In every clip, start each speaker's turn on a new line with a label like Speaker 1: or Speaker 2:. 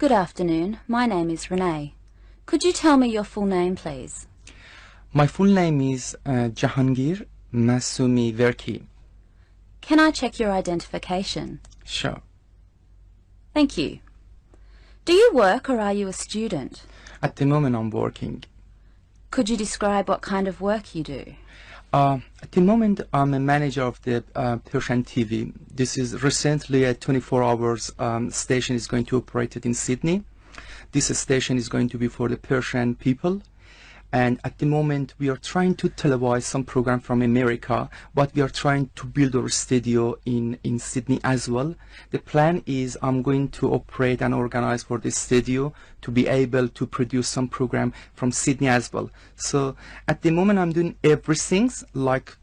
Speaker 1: Good afternoon. My name is Renee. Could you tell me your full name, please?
Speaker 2: My full name is Jahangir Masumi Verki.
Speaker 1: Can I check your identification?
Speaker 2: Sure.
Speaker 1: Thank you. Do you work or are you a student?
Speaker 2: At the moment I'm working.
Speaker 1: Could you describe what kind of work you do?
Speaker 2: At the moment I'm a manager of the Persian TV. This is recently a 24 hours station is going to operate it in Sydney. This station is going to be for the Persian people. And at the moment we are trying to televise some program from America, but we are trying to build our studio in Sydney as well. The plan is I'm going to operate and organize for this studio to be able to produce some program from Sydney as well. So at the moment I'm doing everything, like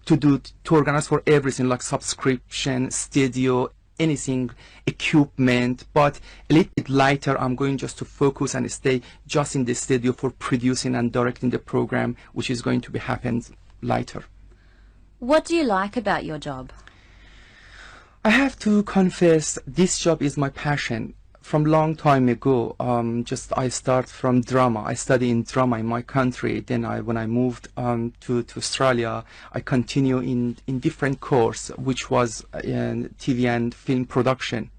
Speaker 2: to organize for everything, like subscription, studio, anything, equipment, but a little bit later I'm going just to focus and stay just in the studio for producing and directing the program, which is going to be happen later.
Speaker 1: What do you like about your job?
Speaker 2: I have to confess, this job is my passion. From long time ago, I start from drama. I study in drama in my country. Then when I moved to Australia, I continue in different course, which was TV and film production.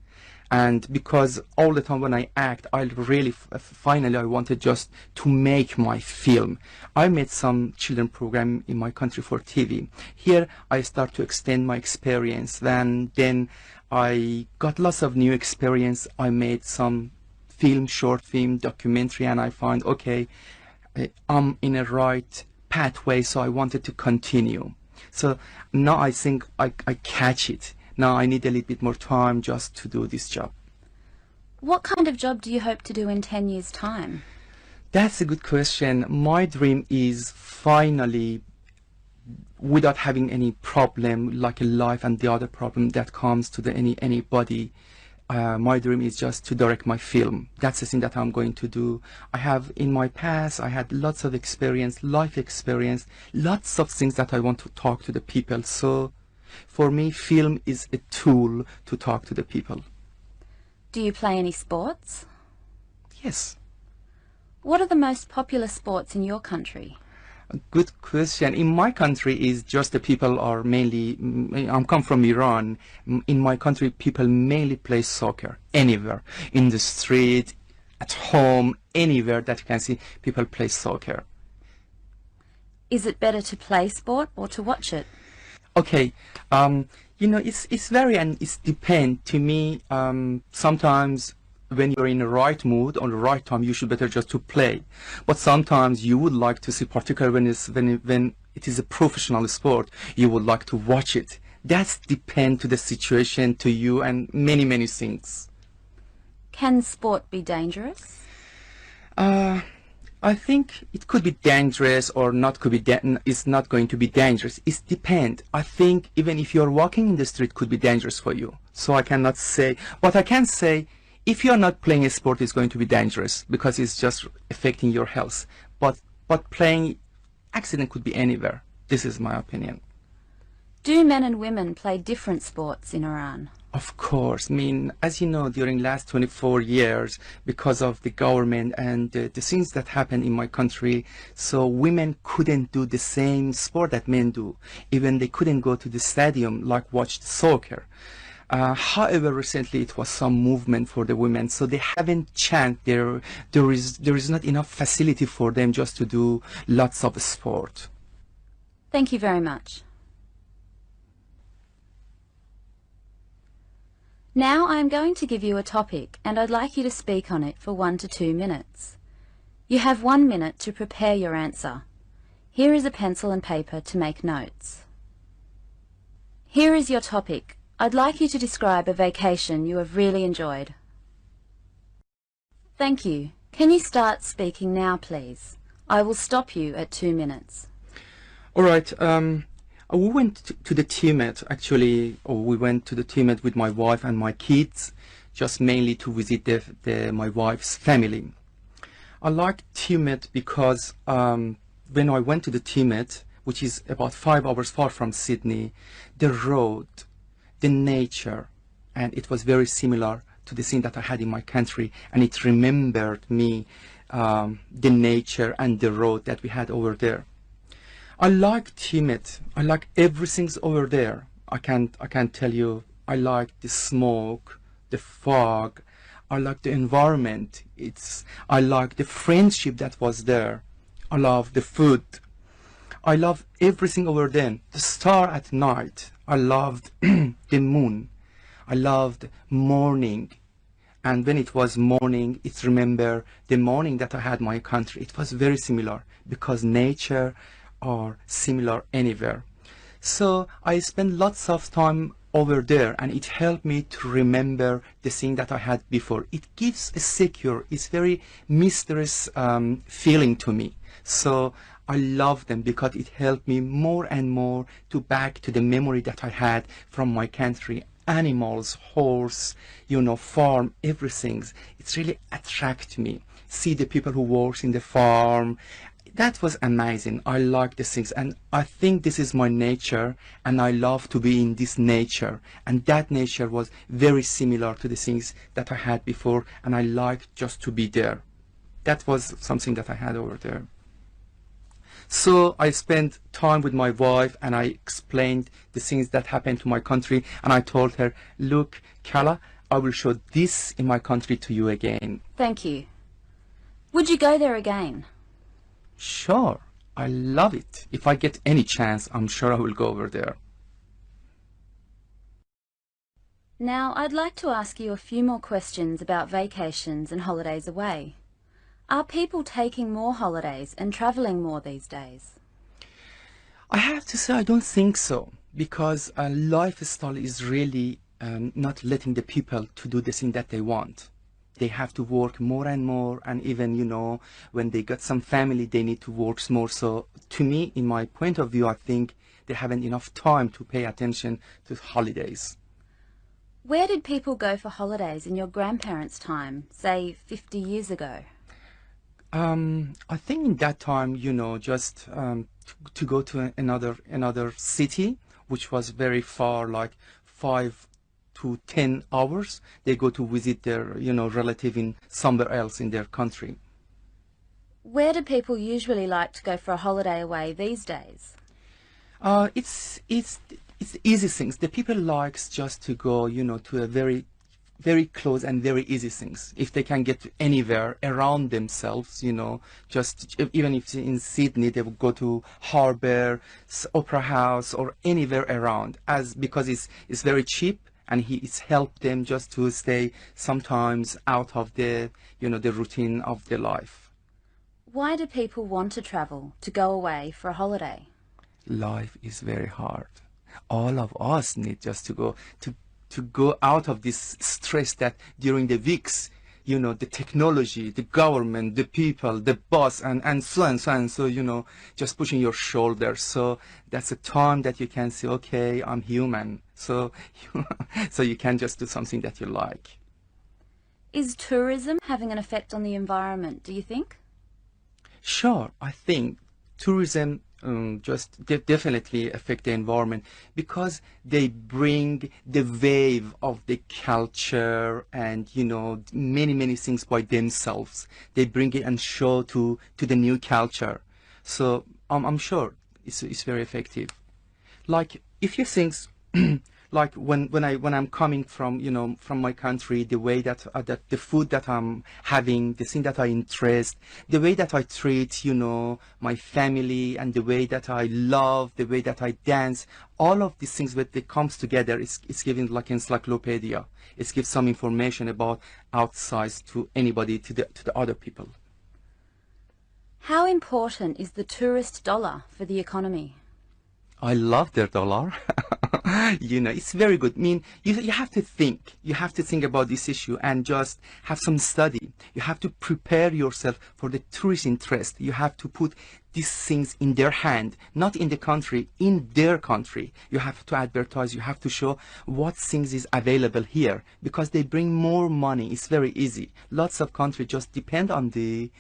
Speaker 2: And because all the time when I act, I really finally I wanted just to make my film. I made some children program in my country for TV. Here I start to extend my experience. Then I got lots of new experience. I made some film, short film, documentary, and I find, okay, I'm in a right pathway, so I wanted to continue. So now I think I catch it. Now I need a little bit more time just to do this job.
Speaker 1: What kind of job do you hope to do in 10 years' time?
Speaker 2: That's a good question. My dream is finally, without having any problem like a life and the other problem that comes to anybody, my dream is just to direct my film. That's the thing that I'm going to do. I have in my past, I had lots of experience, life experience, lots of things that I want to talk to the people. So for me, film is a tool to talk to the people.
Speaker 1: Do you play any sports?
Speaker 2: Yes.
Speaker 1: What are the most popular sports in your country?
Speaker 2: A good question. In my country is just the people are mainly, I come from Iran. In my country, people mainly play soccer anywhere. In the street, at home, anywhere that you can see, people play soccer.
Speaker 1: Is it better to play sport or to watch it?
Speaker 2: Okay, you know, it's very, and it's depend to me. Sometimes when you're in the right mood on the right time, you should better just to play. But sometimes you would like to see, particularly when it is a professional sport, you would like to watch it. That's depend to the situation, to you, and many things.
Speaker 1: Can sport be dangerous?
Speaker 2: I think it could be dangerous or not. It's not going to be dangerous. It depends. I think even if you're walking in the street, it could be dangerous for you. So I cannot say, but I can say, if you're not playing a sport, it's going to be dangerous because it's just affecting your health. But playing, accident could be anywhere. This is my opinion.
Speaker 1: Do men and women play different sports in Iran?
Speaker 2: Of course. I mean, as you know, during last 24 years, because of the government and the things that happened in my country, so women couldn't do the same sport that men do. Even they couldn't go to the stadium like watch soccer. However, recently it was some movement for the women, so they haven't chance. There is not enough facility for them just to do lots of sport.
Speaker 1: Thank you very much. Now I am going to give you a topic and I'd like you to speak on it for 1 to 2 minutes. You have 1 minute to prepare your answer. Here is a pencil and paper to make notes. Here is your topic. I'd like you to describe a vacation you have really enjoyed. Thank you. Can you start speaking now, please? I will stop you at 2 minutes.
Speaker 2: All right. We went to the Tibet, actually, or we went to the Tibet with my wife and my kids, just mainly to visit my wife's family. I like Tibet because when I went to the Tibet, which is about 5 hours far from Sydney, the road, the nature, and it was very similar to the scene that I had in my country, and it remembered me the nature and the road that we had over there. I like Tibet. I like everything's over there. I can't tell you. I like the smoke, the fog. I like the environment. I like the friendship that was there. I love the food. I love everything over there. The star at night. I loved the moon. I loved morning. And when it was morning, it's remember the morning that I had my country. It was very similar because nature are similar anywhere. So I spent lots of time over there, and it helped me to remember the thing that I had before. It gives a secure, it's very mysterious feeling to me. So I love them because it helped me more and more to back to the memory that I had from my country. Animals, horse, farm, everything. It's really attract me. See the people who works in the farm. That was amazing. I like the things, and I think this is my nature, and I love to be in this nature. And that nature was very similar to the things that I had before, and I liked just to be there. That was something that I had over there. So I spent time with my wife, and I explained the things that happened to my country, and I told her, look, Kala, I will show this in my country to you again.
Speaker 1: Thank you. Would you go there again?
Speaker 2: Sure, I love it. If I get any chance, I'm sure I will go over there.
Speaker 1: Now, I'd like to ask you a few more questions about vacations and holidays away. Are people taking more holidays and travelling more these days?
Speaker 2: I have to say I don't think so, because a lifestyle is really not letting the people to do the thing that they want. They have to work more and more, and even, when they got some family, they need to work more. So to me, in my point of view, I think they haven't enough time to pay attention to holidays.
Speaker 1: Where did people go for holidays in your grandparents' time, say 50 years ago?
Speaker 2: I think in that time, just to go to another city, which was very far, like 5 to 10 hours, they go to visit their, relative in somewhere else in their country.
Speaker 1: Where do people usually like to go for a holiday away these days?
Speaker 2: It's easy things. The people likes just to go, to a very close and very easy things. If they can get anywhere around themselves, just even if in Sydney, they would go to Harbour, Opera House, or anywhere around, because it's very cheap, and it's helped them just to stay sometimes out of the, the routine of their life.
Speaker 1: Why do people want to travel, to go away for a holiday?
Speaker 2: Life is very hard. All of us need just to go out of this stress that during the weeks, the technology, the government, the people, the boss, and so and so and so, just pushing your shoulders. So that's a time that you can say, okay, I'm human. So, so you can just do something that you like.
Speaker 1: Is tourism having an effect on the environment, do you think?
Speaker 2: Sure, I think tourism just definitely affect the environment, because they bring the wave of the culture and many things by themselves. They bring it and show to the new culture. So I'm sure it's very effective. Like if you think like when I'm coming from from my country, the way that the food that I'm having, the thing that I interest, the way that I treat my family, and the way that I love, the way that I dance, all of these things, when they comes together, it's giving like encyclopedia. It gives some information about outside to anybody, to the other people.
Speaker 1: How important is the tourist dollar for the economy?
Speaker 2: I love their dollar. It's very good. I mean, you have to think. You have to think about this issue and just have some study. You have to prepare yourself for the tourist interest. You have to put these things in their hand, not in the country, in their country. You have to advertise. You have to show what things is available here, because they bring more money. It's very easy. Lots of countries just depend on the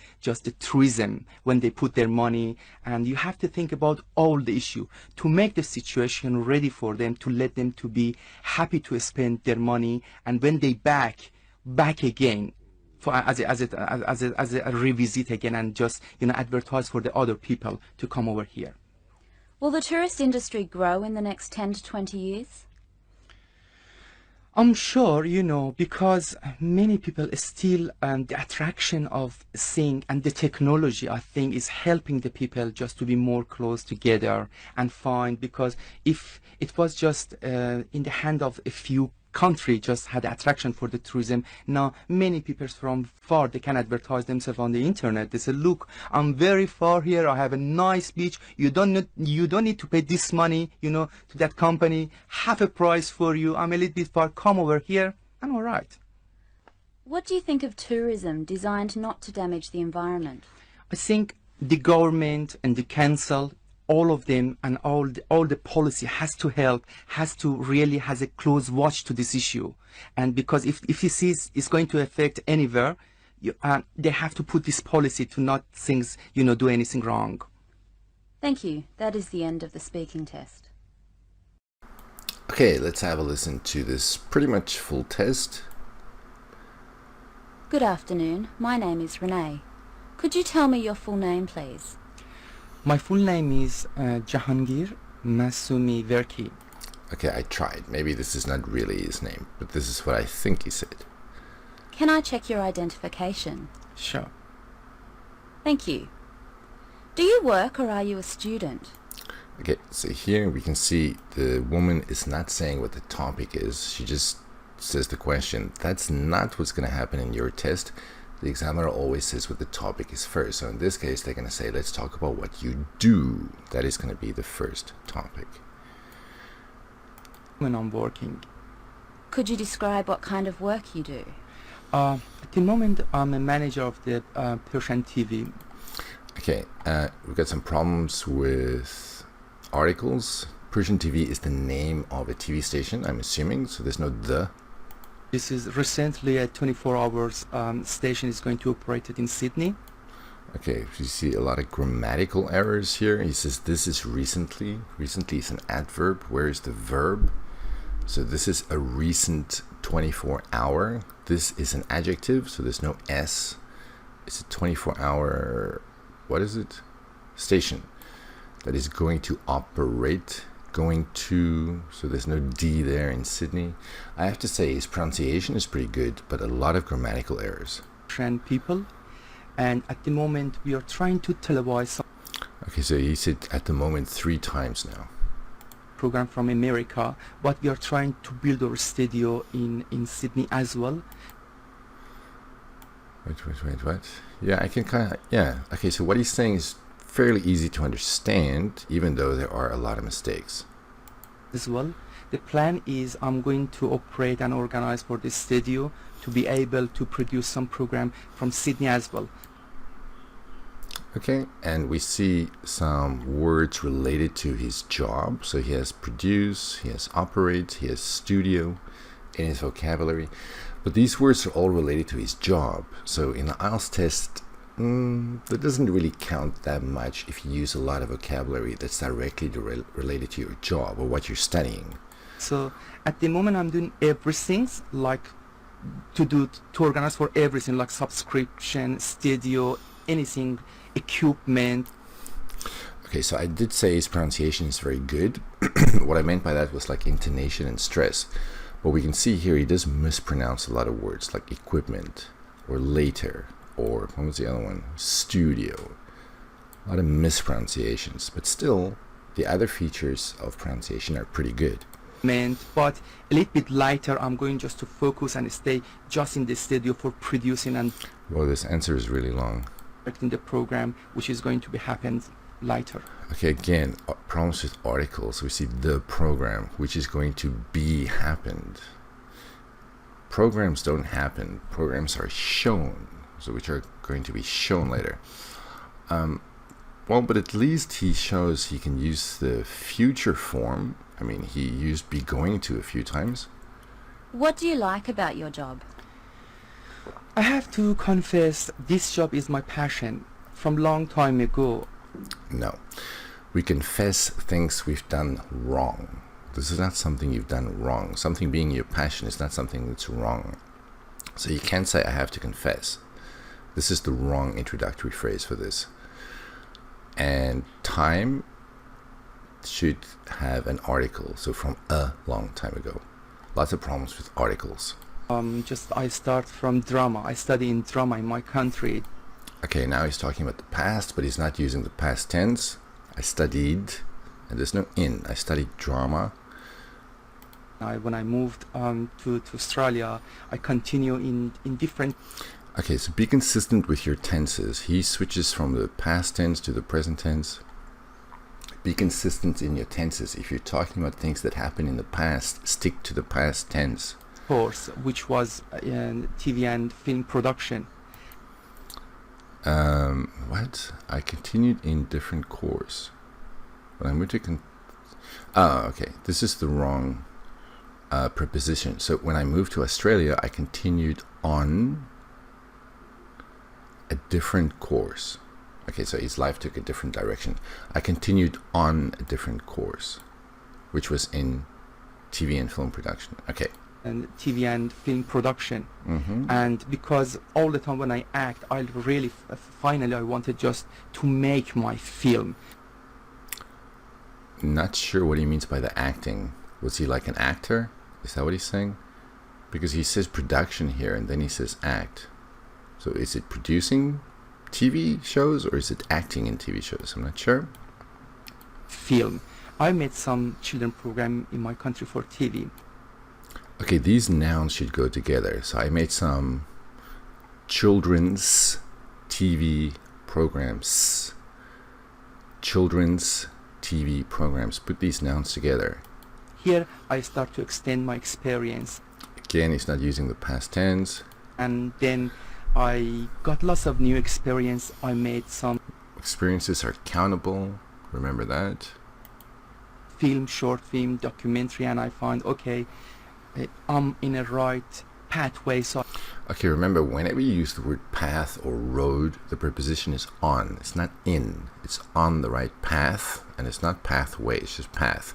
Speaker 2: tourism when they put their money, and you have to think about all the issue to make the situation ready for them, to let them to be happy to spend their money, and when they back, back again for as a revisit again and just advertise for the other people to come over here.
Speaker 1: Will the tourist industry grow in the next 10 to 20 years?
Speaker 2: I'm sure, because many people still, the attraction of seeing and the technology, I think, is helping the people just to be more close together and find, because if it was just in the hand of a few country just had attraction for the tourism, now many people from far, they can advertise themselves on the internet. They say, look, I'm very far here, I have a nice beach, you don't need to pay this money to that company, half a price for you, I'm a little bit far, come over here, I'm all right.
Speaker 1: What do you think of tourism designed not to damage the environment?
Speaker 2: I think the government and the council, all of them, and all the policy has to help, has a close watch to this issue. And because if he sees it's going to affect anywhere, they have to put this policy to not things, do anything wrong.
Speaker 1: Thank you. That is the end of the speaking test.
Speaker 3: Okay, let's have a listen to this pretty much full test.
Speaker 1: Good afternoon. My name is Renee. Could you tell me your full name, please?
Speaker 2: My full name is Jahangir Masumi Verki.
Speaker 3: Okay, I tried. Maybe this is not really his name, but this is what I think he said.
Speaker 1: Can I check your identification?
Speaker 2: Sure.
Speaker 1: Thank you. Do you work or are you a student?
Speaker 3: Okay, so here we can see the woman is not saying what the topic is. She just says the question. That's not what's going to happen in your test. The examiner always says what the topic is first. So in this case, they're going to say, let's talk about what you do. That is going to be the first topic.
Speaker 2: When I'm working.
Speaker 1: Could you describe what kind of work you do?
Speaker 2: At the moment, I'm a manager of the Persian TV.
Speaker 3: Okay, we've got some problems with articles. Persian TV is the name of a TV station, I'm assuming, so there's no the.
Speaker 2: This is recently a 24 hours station is going to operate it in Sydney.
Speaker 3: Okay, you see a lot of grammatical errors here. He says this is recently. Recently is an adverb. Where is the verb? So this is a recent 24 hour. This is an adjective, so there's no S. It's a 24 hour, what is it? Station that is going to operate. Going to, so there's no D there in Sydney. I have to say his pronunciation is pretty good, but a lot of grammatical errors.
Speaker 2: People, and at the moment we are trying to televise some
Speaker 3: Okay, so he said at the moment 3 times now.
Speaker 2: Program from America, but we are trying to build our studio in Sydney as well.
Speaker 3: What? Yeah, I can kind of, yeah. Okay, so what he's saying is fairly easy to understand, even though there are a lot of mistakes.
Speaker 2: As well, the plan is I'm going to operate and organize for this studio to be able to produce some program from Sydney as well.
Speaker 3: Okay, and we see some words related to his job. So he has produce, he has operate, he has studio in his vocabulary. But these words are all related to his job. So in the IELTS test, that doesn't really count that much if you use a lot of vocabulary that's directly related to your job or what you're studying.
Speaker 2: So at the moment I'm doing everything, like to organize for everything, like subscription, studio, anything, equipment.
Speaker 3: Okay, so I did say his pronunciation is very good. What I meant by that was like intonation and stress. But we can see here he does mispronounce a lot of words like equipment or later. Or what was the other one? Studio. A lot of mispronunciations, but still the other features of pronunciation are pretty good.
Speaker 2: But a little bit lighter, I'm going just to focus and stay just in the studio for producing and
Speaker 3: Well, this answer is really long.
Speaker 2: in the program, which is going to be happened later.
Speaker 3: Okay, again, problems with articles. We see the program, which is going to be happened. Programs don't happen. Programs are shown. So which are going to be shown later. Well, but at least he shows he can use the future form. I mean, he used be going to a few times.
Speaker 1: What do you like about your job?
Speaker 2: I have to confess, this job is my passion from long time ago.
Speaker 3: No, we confess things we've done wrong. This is not something you've done wrong. Something being your passion is not something that's wrong. So you can't say I have to confess. This is the wrong introductory phrase for this. And time should have an article, so from a long time ago. Lots of problems with articles.
Speaker 2: I start from drama. I study in drama in my country.
Speaker 3: Okay, now he's talking about the past, but he's not using the past tense. I studied, and there's no in. I studied drama.
Speaker 2: When I moved to Australia, I continue in different...
Speaker 3: Okay, so be consistent with your tenses. He switches from the past tense to the present tense. Be consistent in your tenses. If you're talking about things that happened in the past, stick to the past tense.
Speaker 2: course, which was TV and film production.
Speaker 3: What? I continued in different course. When I moved to okay. This is the wrong preposition. So when I moved to Australia, I continued on a different course. Okay, so his life took a different direction. I continued on a different course, which was in TV and film production. Okay.
Speaker 2: And TV and film production.
Speaker 3: Mm-hmm.
Speaker 2: And because all the time when I act, I really finally I wanted just to make my film.
Speaker 3: Not sure what he means by the acting. Was he like an actor? Is that what he's saying? Because he says production here and then he says act. So is it producing TV shows or is it acting in TV shows? I'm not sure.
Speaker 2: Film. I made some children program in my country for TV.
Speaker 3: Okay, these nouns should go together. So I made some children's TV programs. Children's TV programs. Put these nouns together.
Speaker 2: Here I start to extend my experience.
Speaker 3: Again, he's not using the past tense.
Speaker 2: And then I got lots of new experience. I made some
Speaker 3: Experiences are countable. Remember that.
Speaker 2: film, short film, documentary, and I find, okay, I'm in a right pathway. So
Speaker 3: Okay, remember, whenever you use the word path or road, the preposition is on. It's not in. It's on the right path, and it's not pathway. It's just path.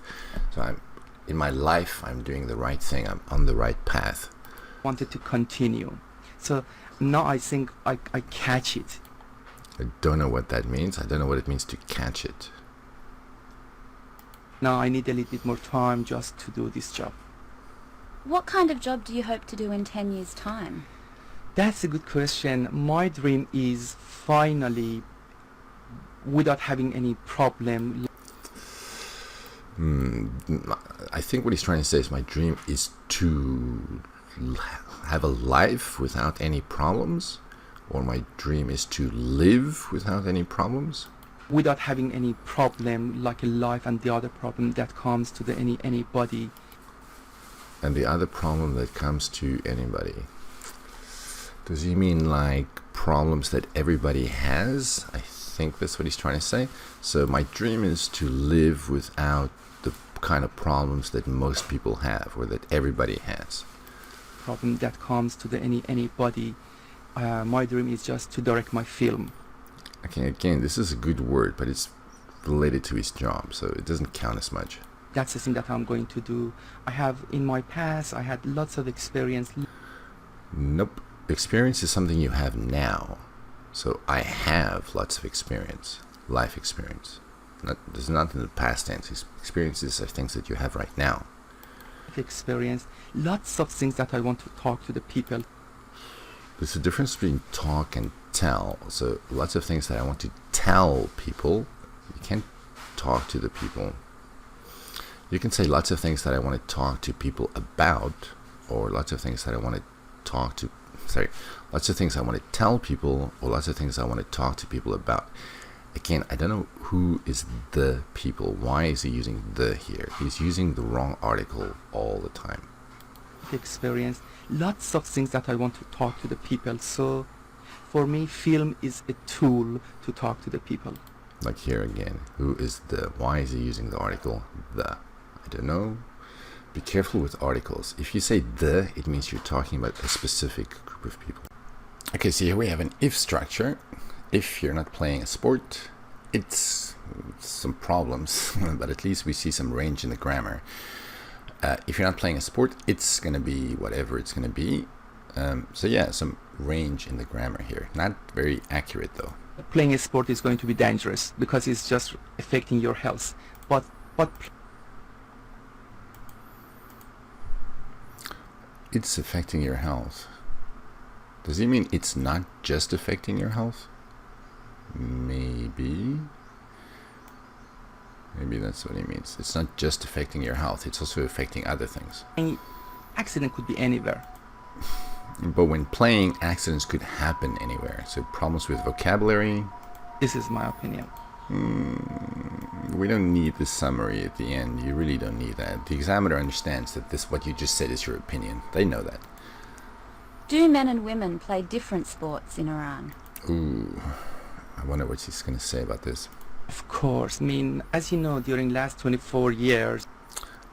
Speaker 3: So in my life, I'm doing the right thing. I'm on the right path.
Speaker 2: I wanted to continue. So now I think I catch it.
Speaker 3: I don't know what that means. I don't know what it means to catch it.
Speaker 2: Now I need a little bit more time just to do this job.
Speaker 1: What kind of job do you hope to do in 10 years' time?
Speaker 2: That's a good question. My dream is finally, without having any problem.
Speaker 3: I think what he's trying to say is my dream is to have a life without any problems, or my dream is to live without any problems.
Speaker 2: Without having any problem, like a life and the other problem that comes to anybody.
Speaker 3: And the other problem that comes to anybody. Does he mean like problems that everybody has? I think that's what he's trying to say. So my dream is to live without the kind of problems that most people have or that everybody has.
Speaker 2: Problem that comes to anybody. My dream is just to direct my film.
Speaker 3: Okay, again, this is a good word, but it's related to his job, so it doesn't count as much.
Speaker 2: That's the thing that I'm going to do. I have, in my past, I had lots of experience.
Speaker 3: Nope. Experience is something you have now. So I have lots of experience, life experience. There's not in the past tense. Experiences are things that you have right now.
Speaker 2: Experience, lots of things that I want to talk to the people.
Speaker 3: There's a difference between talk and tell. So lots of things that I want to tell people. You can't talk to the people. You can say lots of things that I want to talk to people about, or lots of things that I want to lots of things I want to tell people, or lots of things I want to talk to people about. Again, I don't know who is the people. Why is he using the here? He's using the wrong article all the time.
Speaker 2: Experience, lots of things that I want to talk to the people. So for me, film is a tool to talk to the people.
Speaker 3: Like here again, who is the? Why is he using the article the? I don't know. Be careful with articles. If you say the, it means you're talking about a specific group of people. Okay, so here we have an if structure. If you're not playing a sport, it's some problems, but at least we see some range in the grammar. If you're not playing a sport, it's going to be whatever it's going to be. So yeah, some range in the grammar here. Not very accurate though.
Speaker 2: Playing a sport is going to be dangerous because it's just affecting your health. But
Speaker 3: It's affecting your health. Does he mean it's not just affecting your health? Maybe that's what he means. It's not just affecting your health, it's also affecting other things.
Speaker 2: any accident could be anywhere.
Speaker 3: But when playing, accidents could happen anywhere. So problems with vocabulary.
Speaker 2: This is my opinion.
Speaker 3: We don't need this summary at the end. You really don't need that. The examiner understands that what you just said is your opinion. They know that.
Speaker 1: Do men and women play different sports in Iran?
Speaker 3: Ooh, I wonder what he's going to say about this.
Speaker 2: Of course, I mean, as you know, during last 24 years,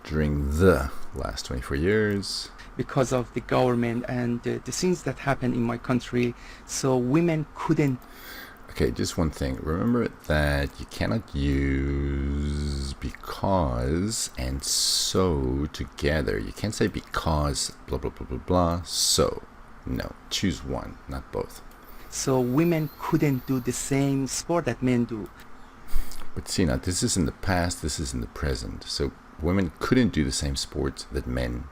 Speaker 3: During the last 24 years,
Speaker 2: because of the government and the things that happened in my country, so women couldn't.
Speaker 3: okay, just one thing. Remember that you cannot use because and so together. You can't say because blah blah blah blah blah so. No, choose one, not both.
Speaker 2: So women couldn't do the same sport that men do.
Speaker 3: But see now, this is in the past, this is in the present. So women couldn't do the same sports that men.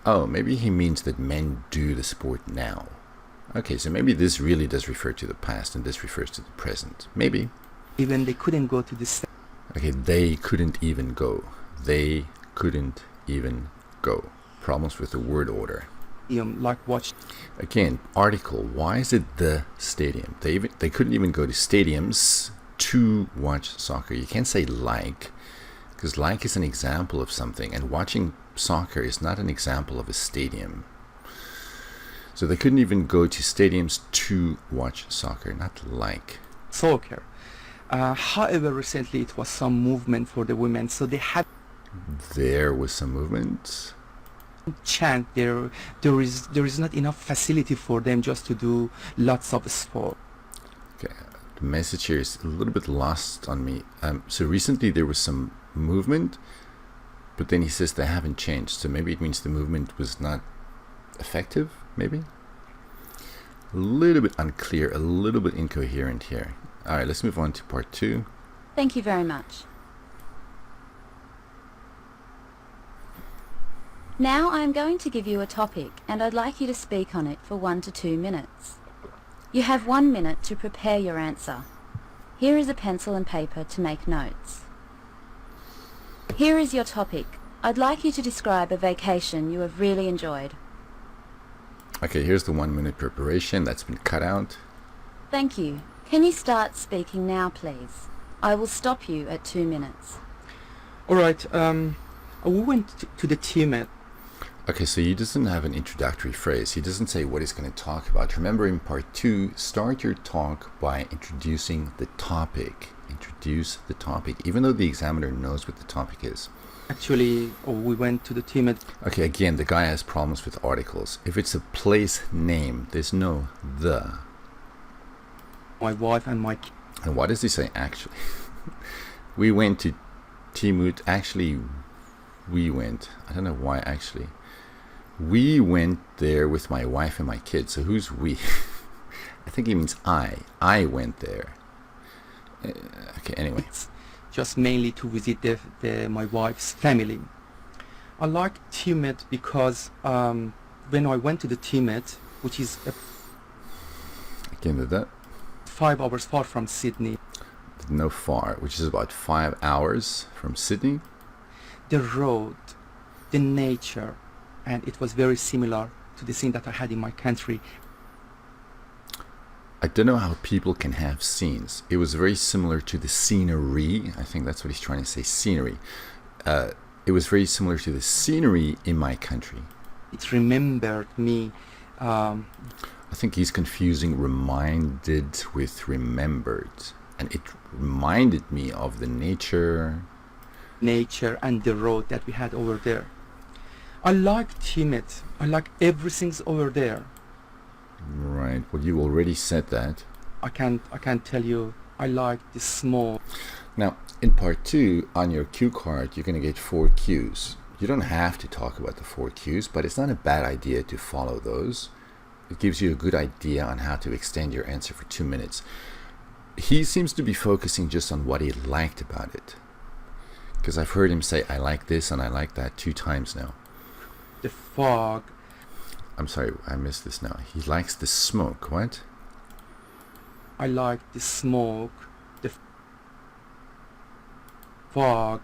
Speaker 3: Oh, maybe he means that men do the sport now. Okay, so maybe this really does refer to the past and this refers to the present. Maybe.
Speaker 2: Even they couldn't go to the
Speaker 3: Okay, they couldn't even go. They couldn't even go. Problems with the word order.
Speaker 2: stadium, like watch.
Speaker 3: Again, article. Why is it the stadium? They couldn't even go to stadiums to watch soccer. You can't say like, because like is an example of something, and watching soccer is not an example of a stadium. So they couldn't even go to stadiums to watch soccer, not like.
Speaker 2: Soccer. However, recently it was some movement for the women, so they had
Speaker 3: There was some movement.
Speaker 2: chance. There is not enough facility for them just to do lots of sport.
Speaker 3: Okay, the message here is a little bit lost on me. So recently there was some movement, but then he says they haven't changed. So maybe it means the movement was not effective, maybe? A little bit unclear, a little bit incoherent here. All right, let's move on to part 2.
Speaker 1: Thank you very much. Now I am going to give you a topic and I'd like you to speak on it for 1 to 2 minutes. You have 1 minute to prepare your answer. Here is a pencil and paper to make notes. Here is your topic. I'd like you to describe a vacation you have really enjoyed.
Speaker 3: Okay, here's the 1 minute preparation that's been cut out.
Speaker 1: Thank you. Can you start speaking now, please? I will stop you at 2 minutes.
Speaker 2: All right. We went to the team.
Speaker 3: Okay, so he doesn't have an introductory phrase. He doesn't say what he's going to talk about. Remember, in part 2, start your talk by introducing the topic. Introduce the topic, even though the examiner knows what the topic is.
Speaker 2: Actually, we went to the team.
Speaker 3: Okay, again, the guy has problems with articles. If it's a place name, there's no the.
Speaker 2: My wife and my
Speaker 3: And why does he say actually? We went to Timut. Actually, we went. I don't know why actually. We went there with my wife and my kids. So who's we? I think he means I. I went there. Okay, anyway.
Speaker 2: just mainly to visit my wife's family. I like Timut because when I went to the Timut, which is
Speaker 3: Again, with that.
Speaker 2: 5 hours far from Sydney,
Speaker 3: No far, which is about 5 hours from Sydney.
Speaker 2: the road, the nature, and it was very similar to the scene that I had in my country.
Speaker 3: I don't know how people can have scenes. It was very similar to the scenery. I think that's what he's trying to say, scenery. It was very similar to the scenery in my country.
Speaker 2: It remembered me.
Speaker 3: I think he's confusing reminded with remembered. And it reminded me of the nature.
Speaker 2: Nature and the road that we had over there. I like Timut. I like everything's over there.
Speaker 3: Right, well you already said that.
Speaker 2: I can't tell you. I like the small.
Speaker 3: Now, in part 2, on your cue card, you're going to get 4 cues. You don't have to talk about the 4 cues, but it's not a bad idea to follow those. It gives you a good idea on how to extend your answer for 2 minutes. He seems to be focusing just on what he liked about it. Because I've heard him say, I like this and I like that 2 times now.
Speaker 2: The fog.
Speaker 3: I'm sorry, I missed this now. He likes the smoke. What?
Speaker 2: I like the smoke, the fog.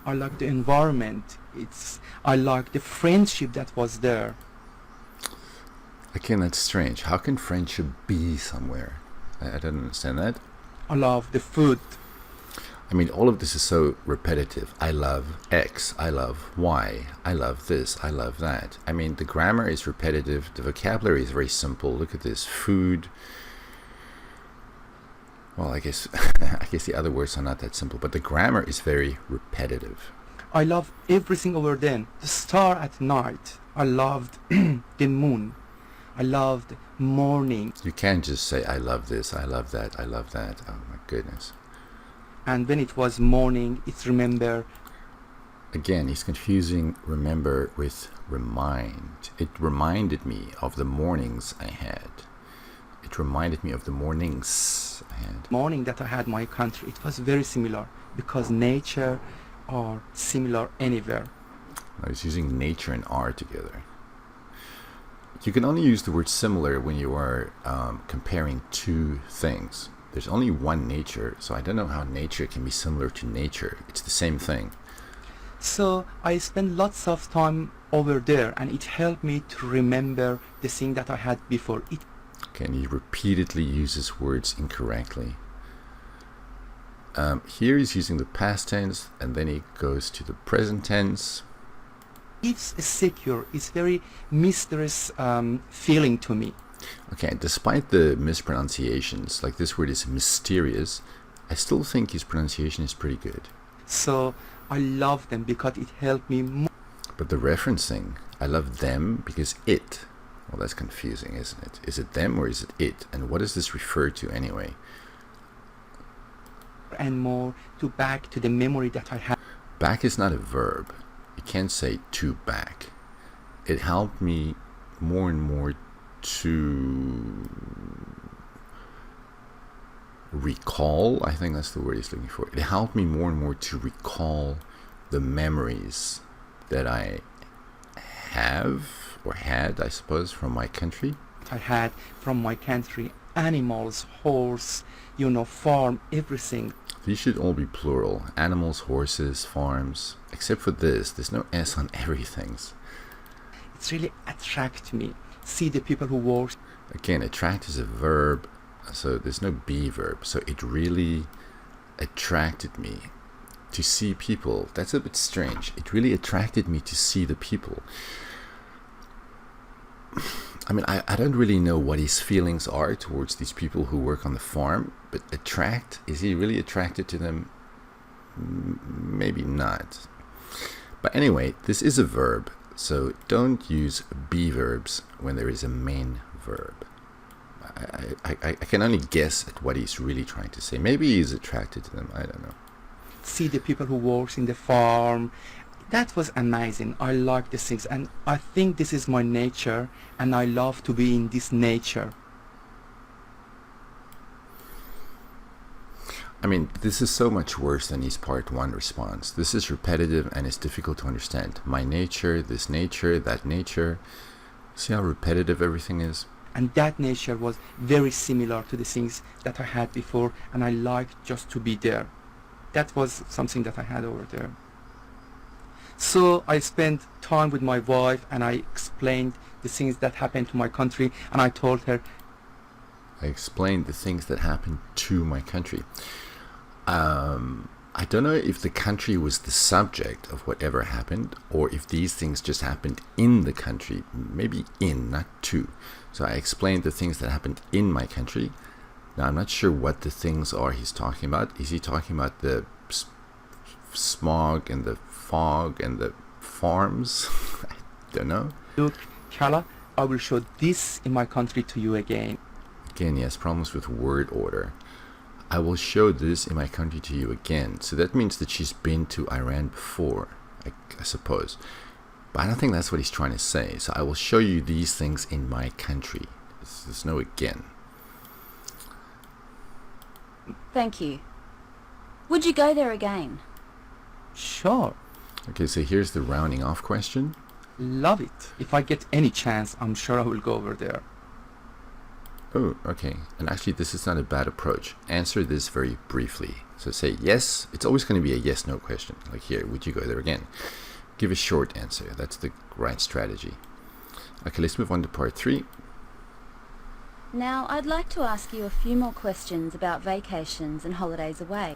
Speaker 2: I like the environment. I like the friendship that was there.
Speaker 3: Again, that's strange. How can friendship be somewhere? I don't understand that.
Speaker 2: I love the food.
Speaker 3: I mean, all of this is so repetitive. I love X, I love Y, I love this, I love that. I mean, the grammar is repetitive, the vocabulary is very simple. Look at this, food. Well, I guess the other words are not that simple, but the grammar is very repetitive.
Speaker 2: I love everything over then. The star at night. I loved the moon. I loved morning.
Speaker 3: You can't just say, I love this, I love that, I love that. Oh my goodness.
Speaker 2: And when it was morning, it's remember.
Speaker 3: Again, he's confusing remember with remind. It reminded me of the mornings I had. It reminded me of the mornings I had.
Speaker 2: Morning that I had my country. It was very similar because nature are similar anywhere.
Speaker 3: I was using nature and R together. You can only use the word similar when you are comparing 2 things. There's only one nature, so I don't know how nature can be similar to nature. It's the same thing.
Speaker 2: So I spent lots of time over there, and it helped me to remember the thing that I had before.
Speaker 3: Okay, and he repeatedly uses words incorrectly. Here he's using the past tense, and then he goes to the present tense.
Speaker 2: It's secure. It's very mysterious feeling to me.
Speaker 3: Okay, despite the mispronunciations, like this word is mysterious, I still think his pronunciation is pretty good.
Speaker 2: So I love them because it helped me more.
Speaker 3: But the referencing, I love them because it, well, that's confusing, isn't it? Is it them or is it it? And what does this refer to anyway?
Speaker 2: And more to back to the memory that I had.
Speaker 3: Back is not a verb. You can't say to back. It helped me more and more to recall. I think that's the word he's looking for. It helped me more and more to recall the memories that I have or had, I suppose, from my country.
Speaker 2: I had from my country animals, horse, farm, everything.
Speaker 3: These should all be plural. Animals, horses, farms. Except for this, there's no S on everything.
Speaker 2: It's really attract me. See the people who work.
Speaker 3: Again, attract is a verb, so there's no be verb. So it really attracted me to see people. That's a bit strange. It really attracted me to see the people. I mean, I don't really know what his feelings are towards these people who work on the farm, but attract, is he really attracted to them? Maybe not. But anyway, this is a verb, so don't use be verbs when there is a main verb. I can only guess at what he's really trying to say. Maybe he's attracted to them, I don't know.
Speaker 2: See the people who works in the farm. That was amazing. I like these things, and I think this is my nature, and I love to be in this nature.
Speaker 3: I mean, this is so much worse than his part 1 response. This is repetitive and it's difficult to understand. My nature, this nature, that nature. See how repetitive everything is?
Speaker 2: And that nature was very similar to the things that I had before, and I liked just to be there. That was something that I had over there. So I spent time with my wife, and I explained the things that happened to my country, and I told her.
Speaker 3: I explained the things that happened to my country. I don't know if the country was the subject of whatever happened, or if these things just happened in the country. Maybe in, not to. So I explained the things that happened in my country. Now I'm not sure what the things are he's talking about. Is he talking about the smog and the fog and the farms? I don't know.
Speaker 2: Look, Kala, I will show this in my country to you again.
Speaker 3: Again, he has problems with word order. I will show this in my country to you again. So that means that she's been to Iran before. I suppose. But I don't think that's what he's trying to say. So I will show you these things in my country. There's no again.
Speaker 1: Thank you. Would you go there again?
Speaker 2: Sure.
Speaker 3: Okay, so here's the rounding off question.
Speaker 2: Love it. If I get any chance, I'm sure I will go over there.
Speaker 3: Oh, okay. And actually, this is not a bad approach. Answer this very briefly. So say yes. It's always going to be a yes-no question. Like here, would you go there again? Give a short answer. That's the right strategy. Okay, let's move on to part 3.
Speaker 1: Now, I'd like to ask you a few more questions about vacations and holidays away.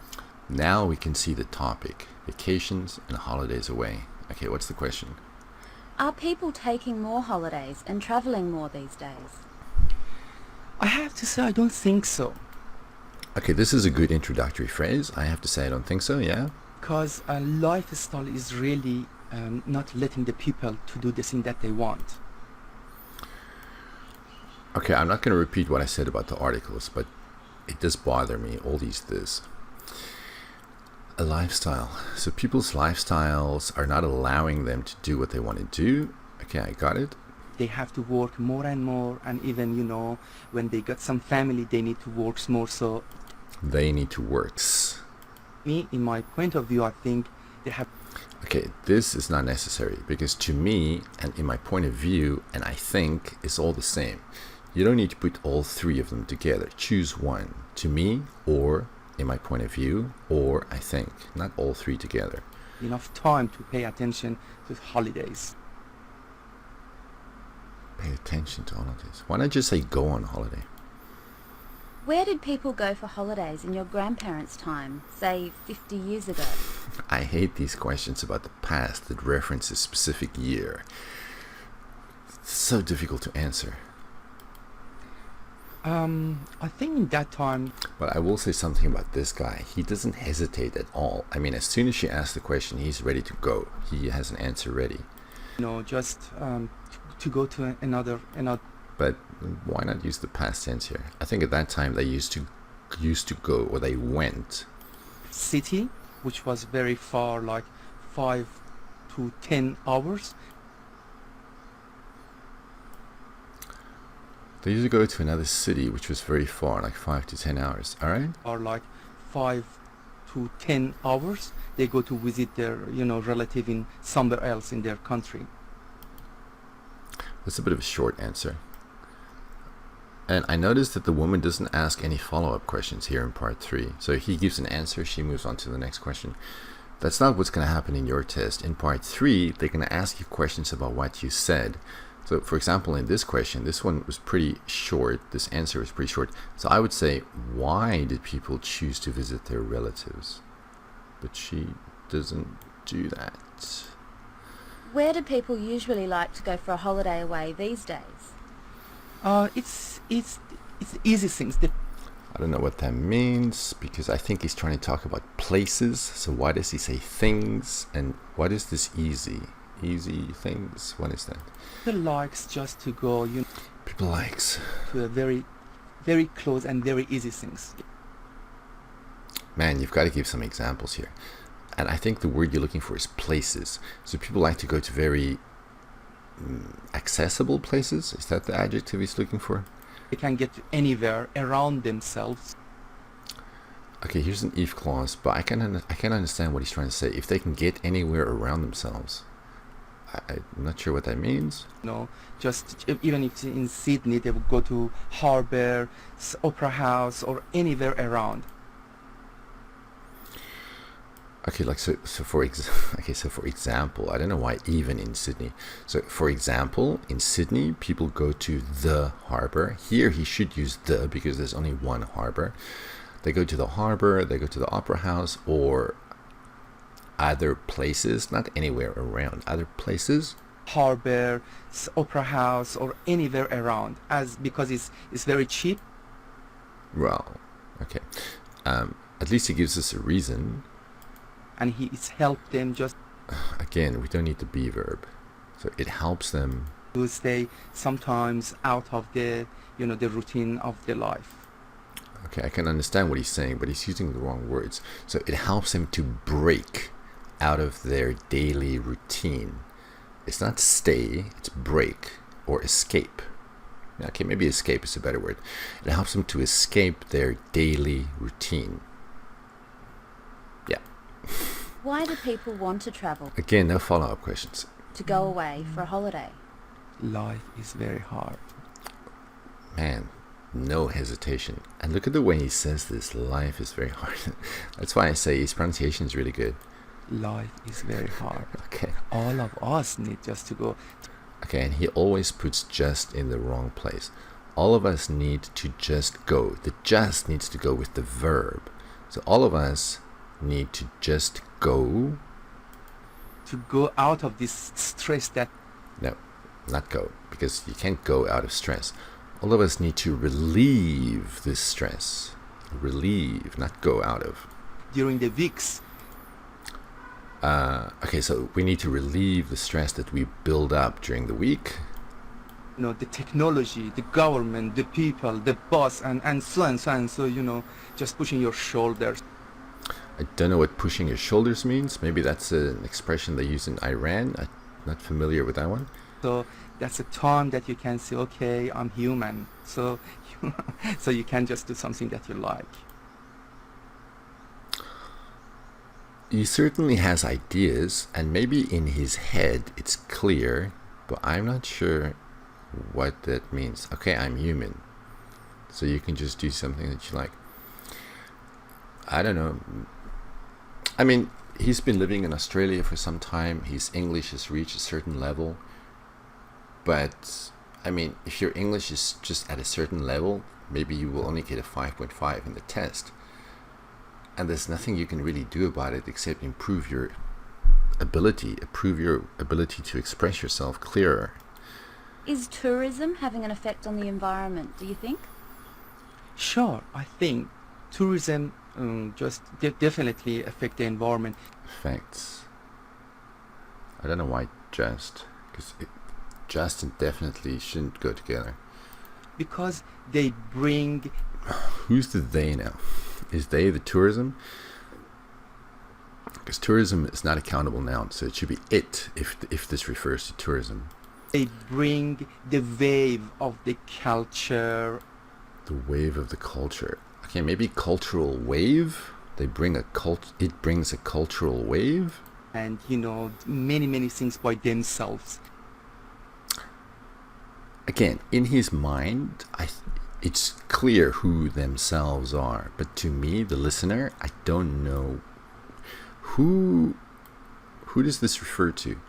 Speaker 3: Now we can see the topic. Vacations and holidays away. Okay, what's the question?
Speaker 1: Are people taking more holidays and travelling more these days?
Speaker 2: I have to say I don't think so.
Speaker 3: Okay, this is a good introductory phrase. I have to say I don't think so, yeah?
Speaker 2: Because a lifestyle is really not letting the people to do the thing that they want.
Speaker 3: Okay, I'm not going to repeat what I said about the articles, but it does bother me, all these this. A lifestyle. So people's lifestyles are not allowing them to do what they want to do. Okay, I got it.
Speaker 2: They have to work more and more, and even, when they got some family, they need to work more. So
Speaker 3: They need to work.
Speaker 2: me, in my point of view, I think they have.
Speaker 3: Okay, this is not necessary because to me, and in my point of view, and I think, it's all the same. You don't need to put all 3 of them together. Choose one. To me, or in my point of view, or I think. Not all 3 together.
Speaker 2: Enough time to pay attention to holidays.
Speaker 3: Pay attention to holidays. Why not just say go on holiday?
Speaker 1: Where did people go for holidays in your grandparents' time, say 50 years ago?
Speaker 3: I hate these questions about the past that reference a specific year. It's so difficult to answer.
Speaker 2: I think in that time,
Speaker 3: But I will say something about this guy. He doesn't hesitate at all. I mean, as soon as she asks the question, he's ready to go. He has an answer ready.
Speaker 2: just to go to another.
Speaker 3: But why not use the past tense here? I think at that time they used to go, or they went.
Speaker 2: City, which was very far, like 5 to 10 hours.
Speaker 3: They used to go to another city, which was very far, like 5 to 10 hours. All right?
Speaker 2: Or like 5 to 10 hours. They go to visit their, relative in somewhere else in their country.
Speaker 3: That's a bit of a short answer. And I noticed that the woman doesn't ask any follow-up questions here in part 3. So he gives an answer, she moves on to the next question. That's not what's going to happen in your test. In part 3, they're going to ask you questions about what you said. So, for example, in this question, this one was pretty short. This answer was pretty short. So I would say, why did people choose to visit their relatives? But she doesn't do that.
Speaker 1: Where do people usually like to go for a holiday away these days?
Speaker 2: It's easy things.
Speaker 3: I don't know what that means because I think he's trying to talk about places. So why does he say things? And what is this easy? Easy things? What is that?
Speaker 2: People likes just to go,
Speaker 3: People likes.
Speaker 2: to a very, very close and very easy things.
Speaker 3: Man, you've got to give some examples here. And I think the word you're looking for is places. So people like to go to very accessible places. Is that the adjective he's looking for?
Speaker 2: They can get anywhere around themselves.
Speaker 3: Okay, here's an if clause, but I can understand what he's trying to say. If they can get anywhere around themselves. I'm not sure what that means.
Speaker 2: Just even if in Sydney, they would go to Harbour, Opera House, or anywhere around.
Speaker 3: Okay, like so for example, I don't know why even in Sydney. So for example, in Sydney, people go to the harbour. Here he should use the because there's only one harbour. They go to the harbour, they go to the opera house, or other places, not anywhere around, other places.
Speaker 2: Harbour, Opera House, or anywhere around, because it's very cheap.
Speaker 3: Well, okay. At least he gives us a reason.
Speaker 2: And it's helped them just
Speaker 3: Again, we don't need the be verb. So it helps them
Speaker 2: to stay sometimes out of the routine of their life.
Speaker 3: Okay, I can understand what he's saying, but he's using the wrong words. So it helps him to break out of their daily routine. It's not stay, it's break or escape. Okay, maybe escape is a better word. It helps them to escape their daily routine. Yeah.
Speaker 1: Why do people want to travel?
Speaker 3: Again, no follow-up questions.
Speaker 1: To go away for a holiday?
Speaker 2: Life is very hard.
Speaker 3: Man, no hesitation. And look at the way he says this. Life is very hard. That's why I say his pronunciation is really good.
Speaker 2: Life is very hard.
Speaker 3: Okay.
Speaker 2: All of us need just to go.
Speaker 3: Okay, and he always puts just in the wrong place. All of us need to just go. The just needs to go with the verb. So all of us need to just go.
Speaker 2: To go out of this stress that...
Speaker 3: No, not go, because you can't go out of stress. All of us need to relieve this stress. Relieve, not go out of.
Speaker 2: During the weeks.
Speaker 3: Okay, so we need to relieve the stress that we build up during the week.
Speaker 2: You know, the technology, the government, the people, the boss, and so and so and so, you know, just pushing your shoulders.
Speaker 3: I don't know what pushing your shoulders means. Maybe that's an expression they use in Iran. I'm not familiar with that one.
Speaker 2: So that's a time that you can say, okay, I'm human. So, so you can just do something that you like.
Speaker 3: He certainly has ideas, and maybe in his head it's clear, but I'm not sure what that means. Okay, I'm human. So you can just do something that you like. I don't know. I mean, he's been living in Australia for some time. His English has reached a certain level. But, I mean, if your English is just at a certain level, maybe you will only get a 5.5 in the test. And there's nothing you can really do about it except improve your ability to express yourself clearer.
Speaker 1: Is tourism having an effect on the environment, do you think?
Speaker 2: Sure, I think tourism just definitely affect the environment.
Speaker 3: Effects. I don't know why just, because just and definitely shouldn't go together.
Speaker 2: Because they bring...
Speaker 3: Who's the they now? Is they the tourism? Because tourism is not a countable noun, so it should be it if this refers to tourism.
Speaker 2: They bring the wave of the culture.
Speaker 3: The wave of the culture. Okay, maybe cultural wave. It brings a cultural wave.
Speaker 2: And, you know, many things by themselves.
Speaker 3: Again, in his mind, it's clear who themselves are. But to me, the listener, I don't know who does this refer to?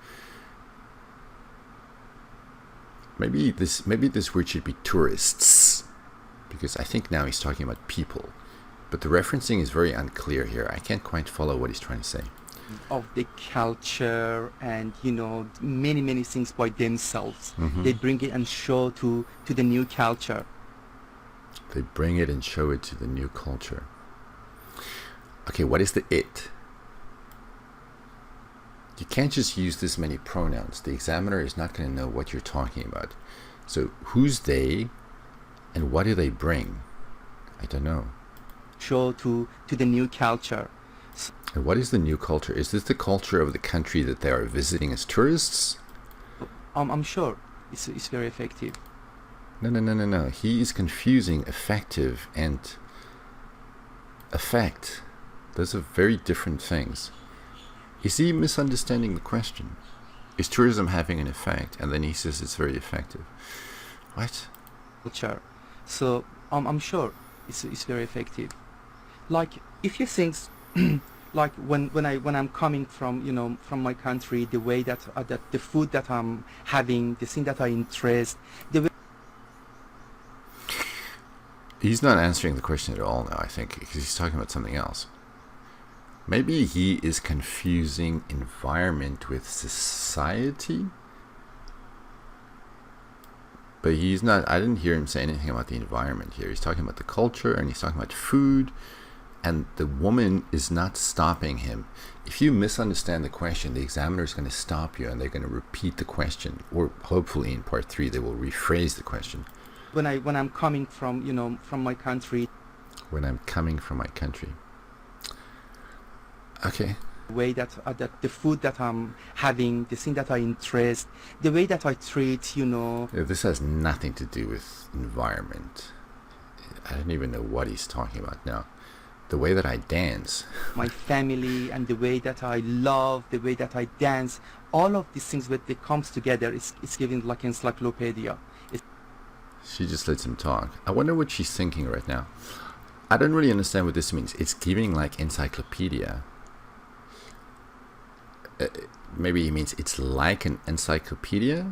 Speaker 3: Maybe this word should be tourists, because I think now he's talking about people. But the referencing is very unclear here. I can't quite follow what he's trying to say.
Speaker 2: Of the culture and, you know, many things by themselves.
Speaker 3: Mm-hmm.
Speaker 2: They bring it and show to the new culture.
Speaker 3: They bring it and show it to the new culture. Okay, what is the it? You can't just use this many pronouns. The examiner is not going to know what you're talking about. So who's they and what do they bring? I don't know.
Speaker 2: Show to the new culture.
Speaker 3: And what is the new culture? Is this the culture of the country that they are visiting as tourists?
Speaker 2: I'm sure it's very effective.
Speaker 3: No. He is confusing effective and effect. Those are very different things. Is he misunderstanding the question? Is tourism having an effect? And then he says it's very effective. What?
Speaker 2: Culture. So I'm sure it's very effective. Like if you think, like when I'm coming from, you know, from my country, the way that the food that I'm having, the thing that I interest, the way...
Speaker 3: He's not answering the question at all now, I think, because he's talking about something else. Maybe he is confusing environment with society. But he's not, I didn't hear him say anything about the environment here. He's talking about the culture and he's talking about food. And the woman is not stopping him. If you misunderstand the question, the examiner is going to stop you and they're going to repeat the question. Or hopefully in part 3 they will rephrase the question.
Speaker 2: When I'm coming from, you know, from my country.
Speaker 3: When I'm coming from my country. Okay.
Speaker 2: The way that the food that I'm having, the thing that I interest, the way that I treat,
Speaker 3: Yeah, this has nothing to do with environment. I don't even know what he's talking about now. The way that I dance.
Speaker 2: my family, and the way that I love, the way that I dance, all of these things, when they comes together, it's giving like encyclopedia.
Speaker 3: She just lets him talk. I wonder what she's thinking right now. I don't really understand what this means. It's giving like encyclopedia. Maybe he means it's like an encyclopedia.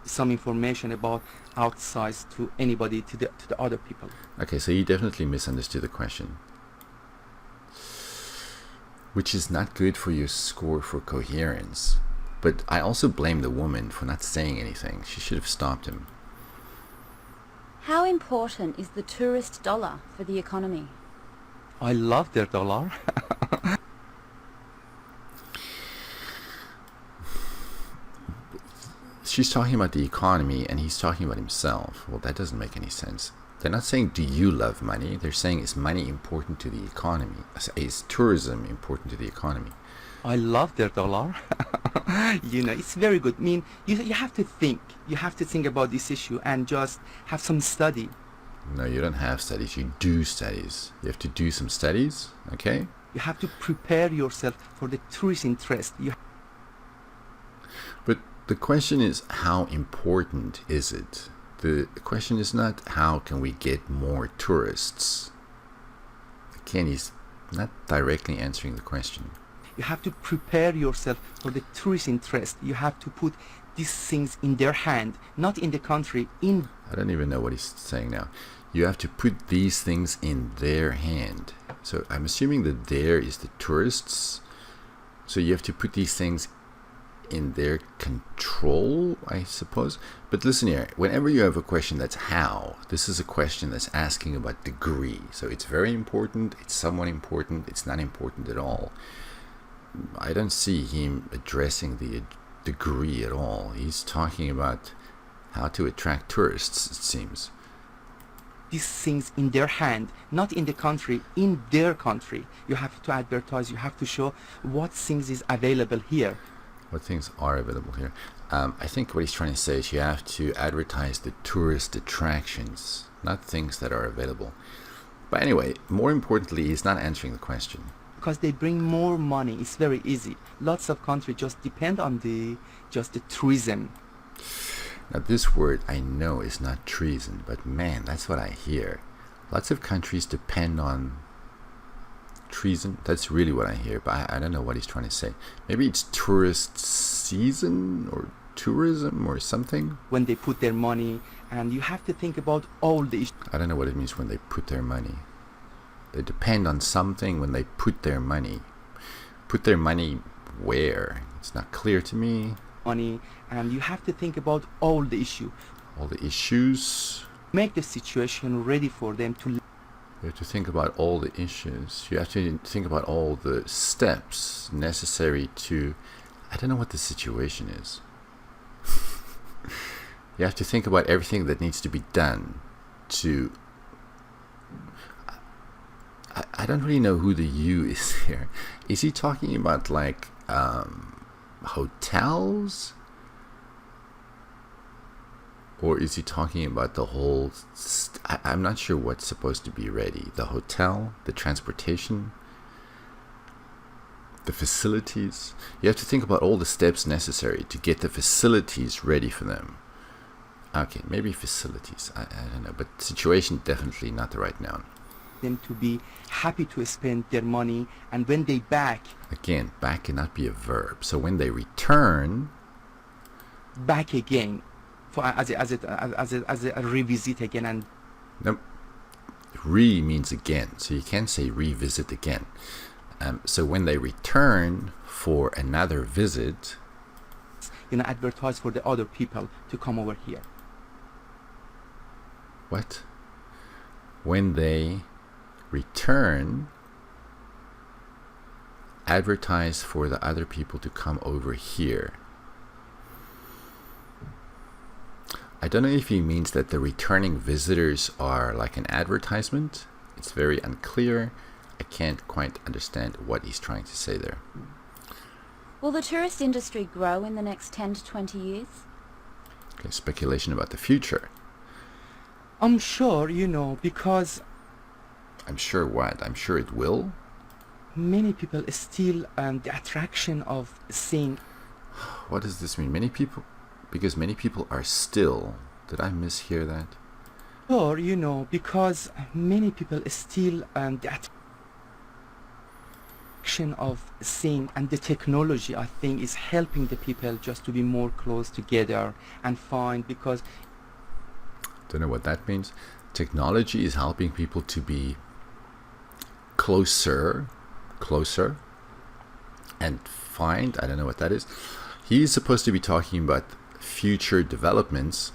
Speaker 2: Some information about outside to anybody, to the other people.
Speaker 3: Okay, so you definitely misunderstood the question. Which is not good for your score for coherence. But I also blame the woman for not saying anything. She should have stopped him.
Speaker 1: How important is the tourist dollar for the economy?
Speaker 2: I love their dollar.
Speaker 3: She's talking about the economy and he's talking about himself. Well, that doesn't make any sense. They're not saying, do you love money? They're saying, is money important to the economy? Is tourism important to the economy?
Speaker 2: I love their dollar. It's very good. I mean, you have to think. You have to think about this issue and just have some study.
Speaker 3: No, you don't have studies. You do studies. You have to do some studies, okay?
Speaker 2: You have to prepare yourself for the tourist interest.
Speaker 3: But the question is, how important is it? The question is not how can we get more tourists. Again, he's not directly answering the question.
Speaker 2: You have to prepare yourself for the tourist interest. You have to put these things in their hand, not in the country, in...
Speaker 3: I don't even know what he's saying now. You have to put these things in their hand. So I'm assuming that there is the tourists. So you have to put these things in their control, I suppose. But listen here, whenever you have a question that's how, this is a question that's asking about degree. So it's very important, it's somewhat important, it's not important at all. I don't see him addressing the degree at all. He's talking about how to attract tourists, it seems.
Speaker 2: These things in their hand, not in the country, in their country. You have to advertise, you have to show what things is available here.
Speaker 3: What things are available here? I think what he's trying to say is you have to advertise the tourist attractions, not things that are available. But anyway, more importantly, he's not answering the question.
Speaker 2: Because they bring more money. It's very easy. Lots of countries just depend on the tourism.
Speaker 3: Now this word I know is not treason, but man, that's what I hear. Lots of countries depend on treason. That's really what I hear, but I don't know what he's trying to say. Maybe it's tourist season or tourism or something.
Speaker 2: When they put their money, and you have to think about all the issues.
Speaker 3: I don't know what it means when they put their money. They depend on something when they put their money. Put their money where? It's not clear to me.
Speaker 2: Money, and you have to think about all the issue.
Speaker 3: All the issues.
Speaker 2: Make the situation ready for them to...
Speaker 3: You have to think about all the issues. You have to think about all the steps necessary to... I don't know what the situation is. You have to think about everything that needs to be done to... I don't really know who the you is here. Is he talking about like hotels? Or is he talking about the whole... I'm not sure what's supposed to be ready. The hotel, the transportation, the facilities. You have to think about all the steps necessary to get the facilities ready for them. Okay, maybe facilities. I don't know. But situation, definitely not the right noun.
Speaker 2: Them to be happy to spend their money, and when they back...
Speaker 3: Again, back cannot be a verb. So when they return...
Speaker 2: Back again. As a revisit again, and
Speaker 3: no, re means again, so you can't say revisit again. So when they return for another visit,
Speaker 2: advertise for the other people to come over here.
Speaker 3: What? When they return, advertise for the other people to come over here. I don't know if he means that the returning visitors are like an advertisement. It's very unclear. I can't quite understand what he's trying to say there.
Speaker 1: Will the tourist industry grow in the next 10 to 20 years?
Speaker 3: Okay, speculation about the future.
Speaker 2: I'm sure, because
Speaker 3: I'm sure what? I'm sure it will.
Speaker 2: many people still the attraction of seeing.
Speaker 3: What does this mean? Many people, because many people are still. Did I mishear that?
Speaker 2: Sure, because many people still the attraction of seeing, and the technology, I think, is helping the people just to be more close together and find, because
Speaker 3: Don't know what that means. Technology is helping people to be closer, and find. I don't know what that is. He's supposed to be talking about future developments.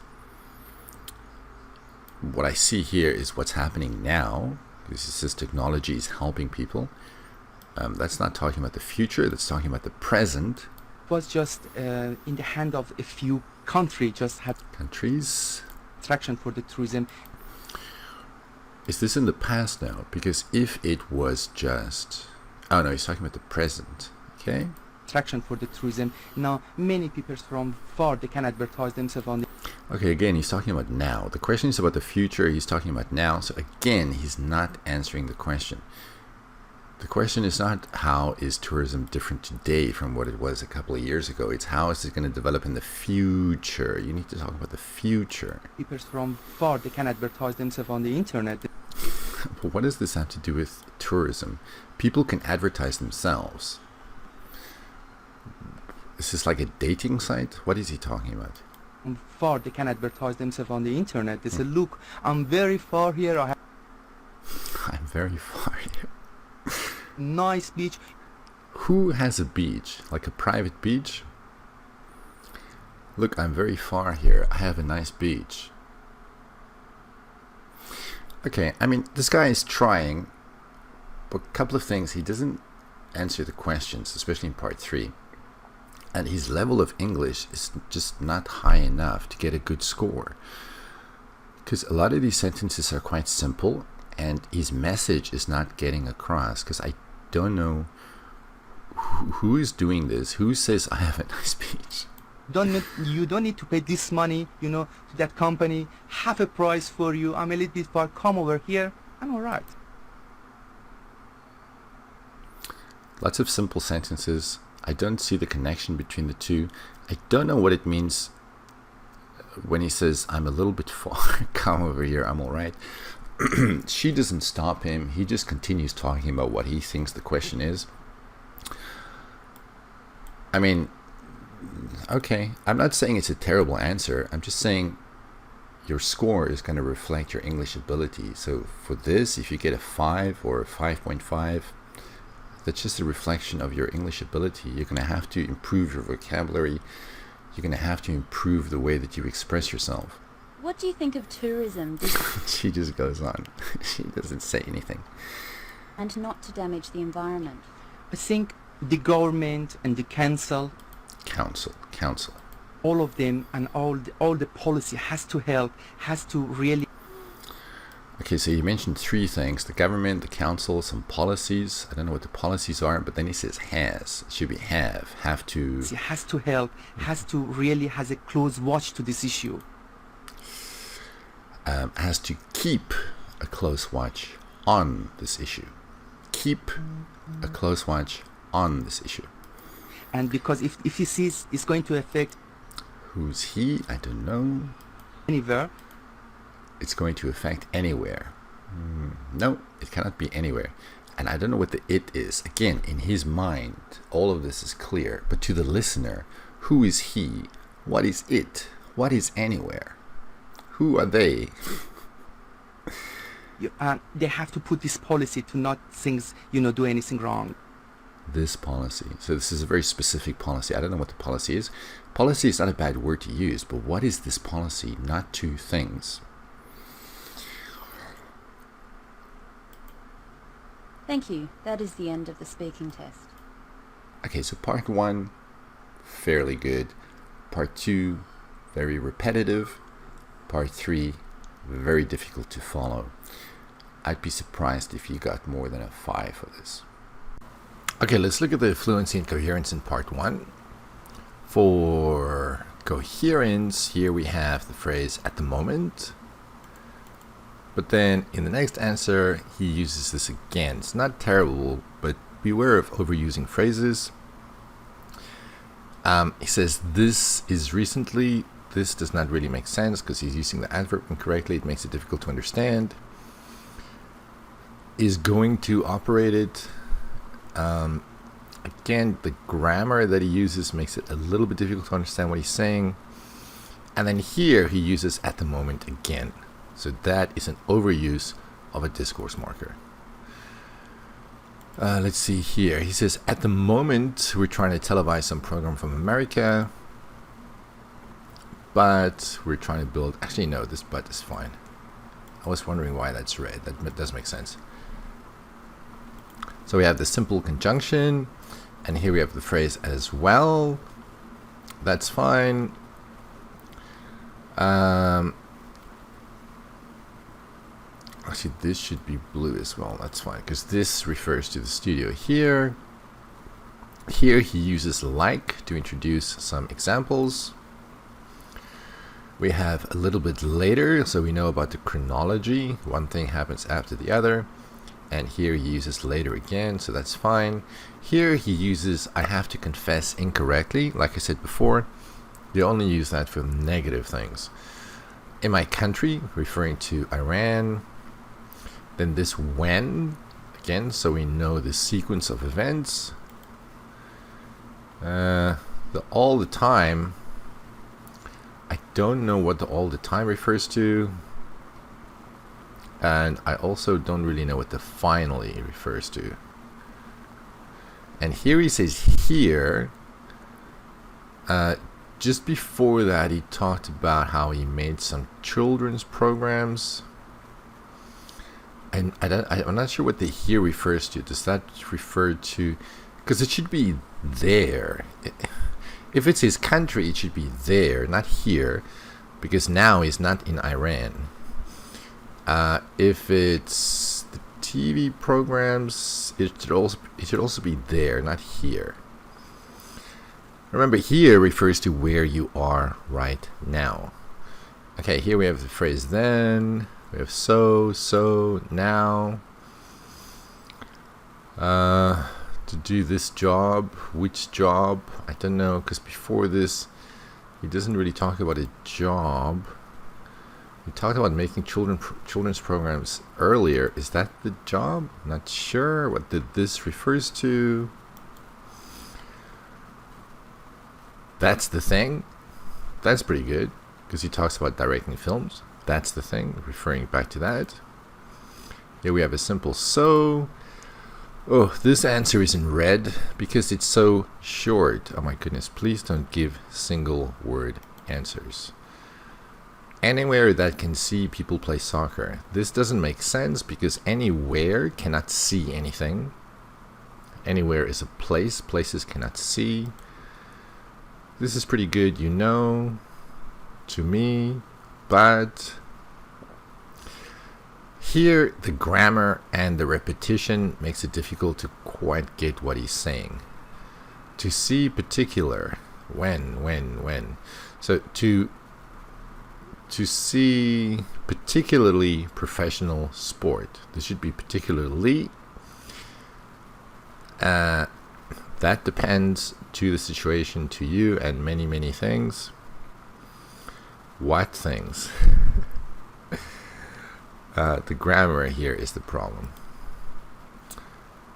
Speaker 3: What I see here is what's happening now. This says technology is helping people. That's not talking about the future. That's talking about the present.
Speaker 2: was just in the hand of a few countries, just had
Speaker 3: Countries.
Speaker 2: attraction for the tourism.
Speaker 3: Is this in the past now? Because if it was just... Oh no, he's talking about the present. Okay.
Speaker 2: Attraction for the tourism. Now many people from far, they can advertise themselves on the
Speaker 3: Okay, again, he's talking about now. The question is about the future. He's talking about now. So again, he's not answering the question. The question is not how is tourism different today from what it was a couple of years ago. It's how is it going to develop in the future. You need to talk about the future.
Speaker 2: people from far, they can advertise themselves on the internet.
Speaker 3: But what does this have to do with tourism? People can advertise themselves. Is this like a dating site? What is he talking about?
Speaker 2: From far, they can advertise themselves on the internet. They say, look, I'm very far here. I have
Speaker 3: I'm very far here.
Speaker 2: a nice beach.
Speaker 3: Who has a beach? Like a private beach? Look, I'm very far here. I have a nice beach. Okay, I mean, this guy is trying, but a couple of things. He doesn't answer the questions, especially in part 3. And his level of English is just not high enough to get a good score. Because a lot of these sentences are quite simple, and his message is not getting across. Because I don't know who is doing this. Who says, I have a nice beach?
Speaker 2: You don't need to pay this money, to that company. Half a price for you. I'm a little bit far. Come over here. I'm all right.
Speaker 3: Lots of simple sentences. I don't see the connection between the two. I don't know what it means when he says, I'm a little bit far. Come over here. I'm all right. She doesn't stop him. He just continues talking about what he thinks the question is. I mean, okay, I'm not saying it's a terrible answer. I'm just saying your score is going to reflect your English ability. So for this, if you get a 5 or a 5.5, that's just a reflection of your English ability. You're going to have to improve your vocabulary. You're going to have to improve the way that you express yourself.
Speaker 1: What do you think of tourism
Speaker 3: She just goes on. She doesn't say anything.
Speaker 1: and not to damage the environment?
Speaker 2: I think the government and the council,
Speaker 3: Council.
Speaker 2: all of them, and all the policy has to help, has to really.
Speaker 3: Okay, so you mentioned 3 things. The government, the council, some policies. I don't know what the policies are, but then he says has. It should be have to.
Speaker 2: It has to help, has to really has a close watch to this issue.
Speaker 3: Has to keep a close watch on this issue. Keep a close watch on this issue.
Speaker 2: And because if he sees it's going to affect
Speaker 3: Who's he? I don't know.
Speaker 2: anywhere,
Speaker 3: It's going to affect anywhere. No, it cannot be anywhere. And I don't know what the it is. Again, in his mind, all of this is clear. But to the listener, who is he? What is it? What is anywhere? Who are they?
Speaker 2: they have to put this policy to not things, do anything wrong.
Speaker 3: This policy. So this is a very specific policy. I don't know what the policy is. Policy is not a bad word to use, but what is this policy? Not 2 things.
Speaker 1: Thank you. That is the end of the speaking test.
Speaker 3: Okay, so part 1, fairly good. Part 2, very repetitive. Part 3, very difficult to follow. I'd be surprised if you got more than a 5 for this. Okay, let's look at the fluency and coherence in part 1. For coherence, here we have the phrase at the moment. But then in the next answer, he uses this again. It's not terrible, but beware of overusing phrases. He says, this is recently. This does not really make sense because he's using the adverb incorrectly. It makes it difficult to understand. Is going to operate it. Again, the grammar that he uses makes it a little bit difficult to understand what he's saying. And then here he uses at the moment again. So that is an overuse of a discourse marker. Let's see here. He says, at the moment, we're trying to televise some program from America. But we're trying to build... Actually, no, this but is fine. I was wondering why that's red. That does make sense. So we have the simple conjunction. And here we have the phrase as well. That's fine. Actually, this should be blue as well. That's fine, because this refers to the studio here. Here he uses like to introduce some examples. We have a little bit later, so we know about the chronology. One thing happens after the other. And here he uses later again, so that's fine. Here he uses I have to confess incorrectly. Like I said before, they only use that for negative things. In my country, referring to Iran. Then this when, again, so we know the sequence of events. The all the time, I don't know what the all the time refers to. And I also don't really know what the finally refers to. And here he says here, just before that he talked about how he made some children's programs. And I'm not sure what the here refers to. Does that refer to... Because it should be there. If it's his country, it should be there, not here. Because now he's not in Iran. If it's the TV programs, it should also be there, not here. Remember, here refers to where you are right now. Okay, here we have the phrase then. We have so, now. To do this job. Which job? I don't know, because before this, he doesn't really talk about a job. We talked about making children's programs earlier. Is that the job? Not sure. What this refers to? That's the thing. That's pretty good, because he talks about directing films. That's the thing, referring back to that. Here we have a simple so. Oh, this answer is in red because it's so short. Oh my goodness, please don't give single word answers. Anywhere that can see people play soccer. This doesn't make sense because anywhere cannot see anything. Anywhere is a place. Places cannot see. This is pretty good, you know, to me. But here the grammar and the repetition makes it difficult to quite get what he's saying. To see particular, when. So to see particularly professional sport. This should be particularly. That depends to the situation, to you, and many things. What things? The grammar here is the problem.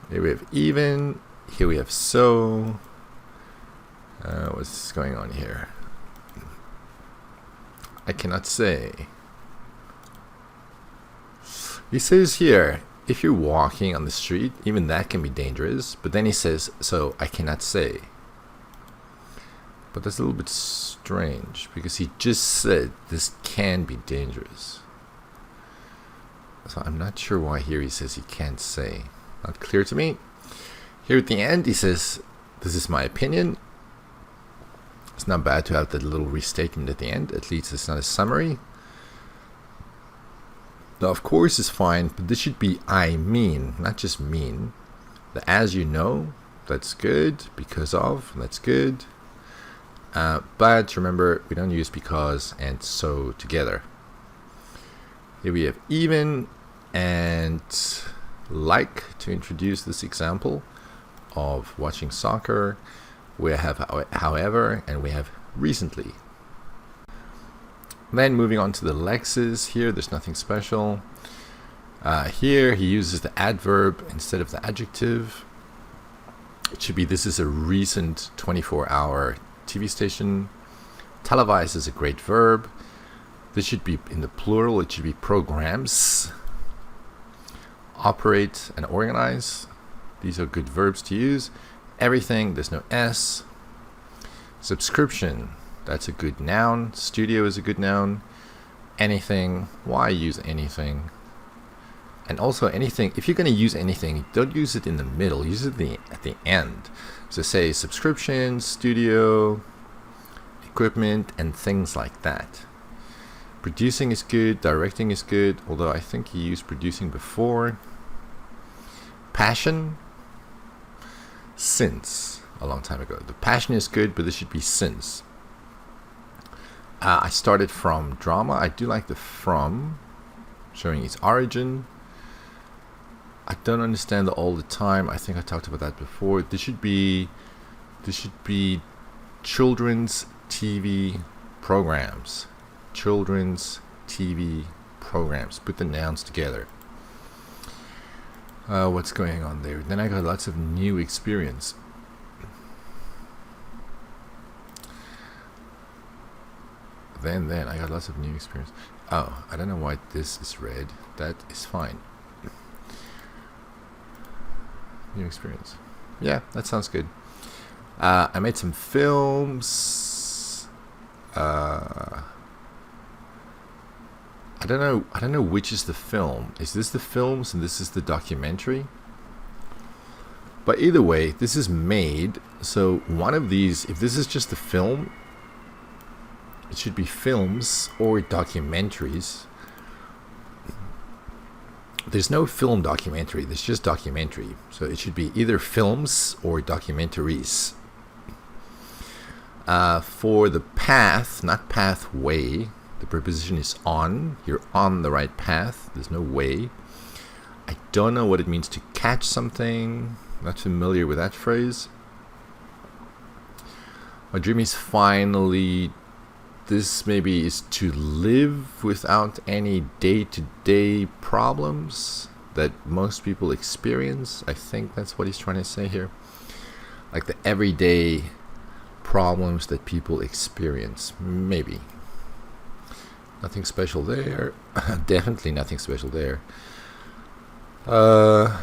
Speaker 3: Here we have even. Here we have so. What's going on here? I cannot say. He says here, if you're walking on the street, even that can be dangerous. But then he says, so I cannot say. But that's a little bit strange because he just said this can be dangerous. So I'm not sure why here he says he can't say. Not clear to me. Here at the end he says, this is my opinion. It's not bad to have that little restatement at the end. At least it's not a summary. Now, of course is fine, but this should be I mean, not just mean. The as you know, that's good. Because of, that's good. But remember, we don't use because and so together. Here we have even and like to introduce this example of watching soccer. We have however, and we have recently. Then moving on to the lexes. Here there's nothing special. Here he uses the adverb instead of the adjective. It should be, this is a recent 24-hour TV station. Televise is a great verb. This should be in the plural. It should be programs. Operate and organize. These are good verbs to use. Everything, there's no S. Subscription, that's a good noun. Studio is a good noun. Anything, why use anything? And also anything, if you're going to use anything, don't use it in the middle, use it at the end. So say subscription, studio, equipment, and things like that. Producing is good, directing is good, although I think he used producing before. Passion, since, a long time ago. The passion is good, but this should be since. I started from drama. I do like the from, showing its origin. I don't understand the all the time. I think I talked about that before. This should be children's TV programs. Children's TV programs. Put the nouns together. What's going on there? Then I got lots of new experience. Then I got lots of new experience. Oh, I don't know why this is red. That is fine. New experience. Yeah, that sounds good. I made some films. I don't know which is the film. Is this the films and this is the documentary? But either way, this is made. So one of these, if this is just the film, it should be films or documentaries. There's no film documentary, there's just documentary. So it should be either films or documentaries. For the path, not pathway, the preposition is on. You're on the right path. There's no way. I don't know what it means to catch something. Not familiar with that phrase. My dream is finally, this maybe is to live without any day-to-day problems that most people experience. I think that's what he's trying to say here. Like the everyday problems that people experience. Maybe. Nothing special there. Definitely nothing special there. I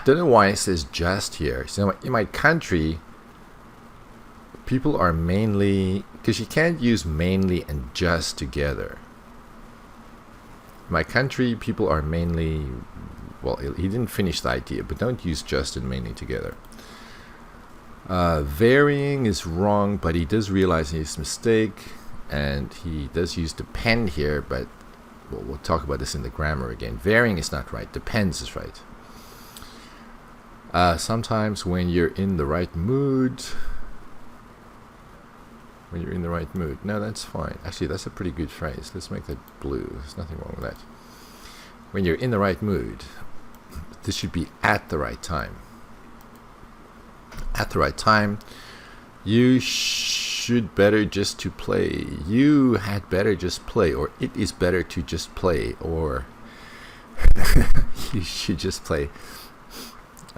Speaker 3: don't know why it says just here. So in my country, people are mainly, because you can't use mainly and just together. In my country, people are mainly, well, he didn't finish the idea, but don't use just and mainly together. Varying is wrong, but he does realize his mistake, and he does use depend here, but we'll talk about this in the grammar again. Varying is not right, depends is right. Sometimes when you're in the right mood, no, that's fine. Actually, that's a pretty good phrase. Let's make that blue. There's nothing wrong with that. When you're in the right mood, this should be at the right time. At the right time, you should better just to play. You had better just play, or it is better to just play, or you should just play.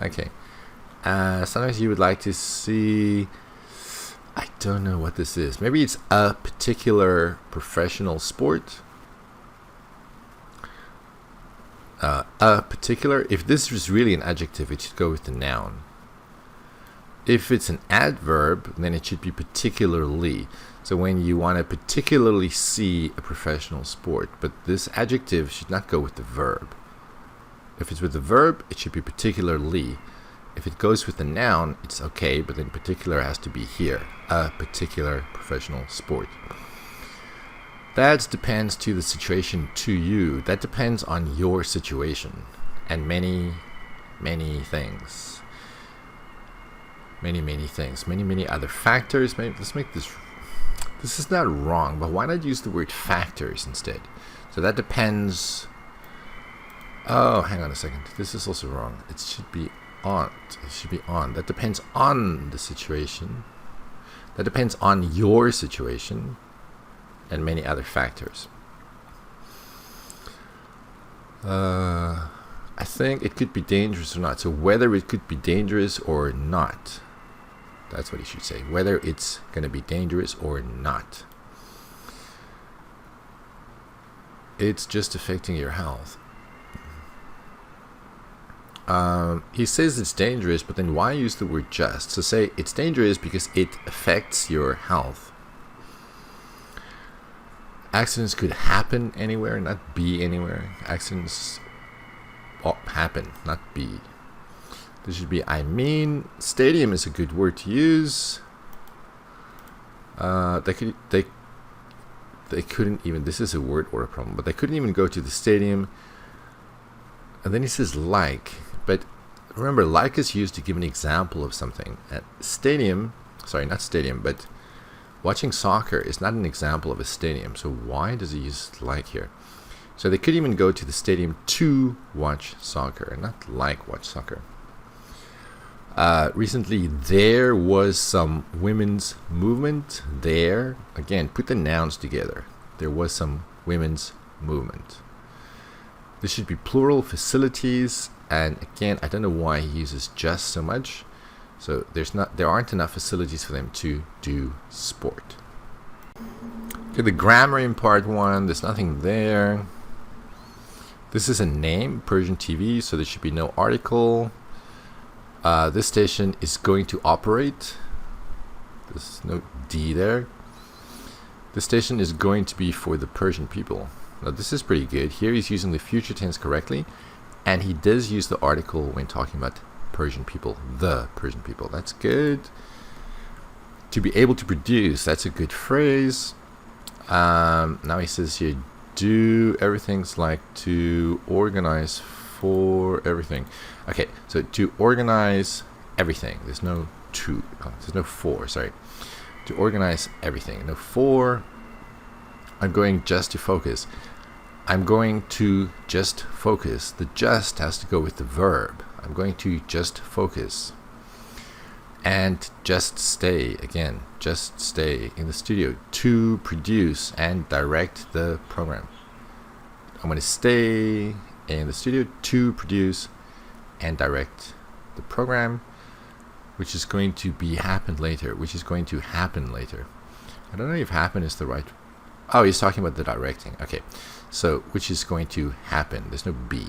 Speaker 3: Okay. Sometimes you would like to see, I don't know what this is. Maybe it's a particular professional sport. A particular, if this is really an adjective, it should go with the noun. If it's an adverb, then it should be particularly. So when you want to particularly see a professional sport, but this adjective should not go with the verb. If it's with the verb, it should be particularly. If it goes with the noun, it's okay, but then particular has to be here. A particular professional sport. That depends to the situation to you. That depends on your situation and many, many things. Many things. Many other factors. Maybe, let's make this... This is not wrong, but why not use the word factors instead? So that depends... Oh, hang on a second. This is also wrong. It should be on. It should be on. That depends on the situation. That depends on your situation. And many other factors. I think it could be dangerous or not. So whether it could be dangerous or not. That's what you should say. Whether it's going to be dangerous or not. It's just affecting your health. He says it's dangerous, but then why use the word just? So say it's dangerous because it affects your health. Accidents could happen anywhere, not be anywhere. Accidents happen, not be. This should be I mean. Stadium is a good word to use. They couldn't even, this is a word order problem, but they couldn't even go to the stadium. And then he says like, but remember, like is used to give an example of something. At stadium, sorry, not stadium, but watching soccer is not an example of a stadium. So why does he use like here? So they could even go to the stadium to watch soccer, not like watch soccer. Recently, there was some women's movement there. Again, put the nouns together. There was some women's movement. This should be plural, facilities. And again, I don't know why he uses just so much. So there aren't enough facilities for them to do sport. Okay, the grammar in part 1, there's nothing there. This is a name, Persian TV, so there should be no article. This station is going to operate. There's no D there. This station is going to be for the Persian people. Now this is pretty good. Here he's using the future tense correctly. And he does use the article when talking about Persian people, the Persian people. That's good. To be able to produce, that's a good phrase. Now he says here, do everything's like to organize for everything. Okay, so to organize everything. There's no to, there's no for, sorry. To organize everything. No for. I'm going just to focus. I'm going to just focus. The just has to go with the verb. I'm going to just focus. And just stay, again, just stay in the studio to produce and direct the program. I'm going to stay in the studio to produce and direct the program, which is going to be happen later, which is going to happen later. I don't know if happen is the right... Oh, he's talking about the directing. Okay, so which is going to happen. There's no be.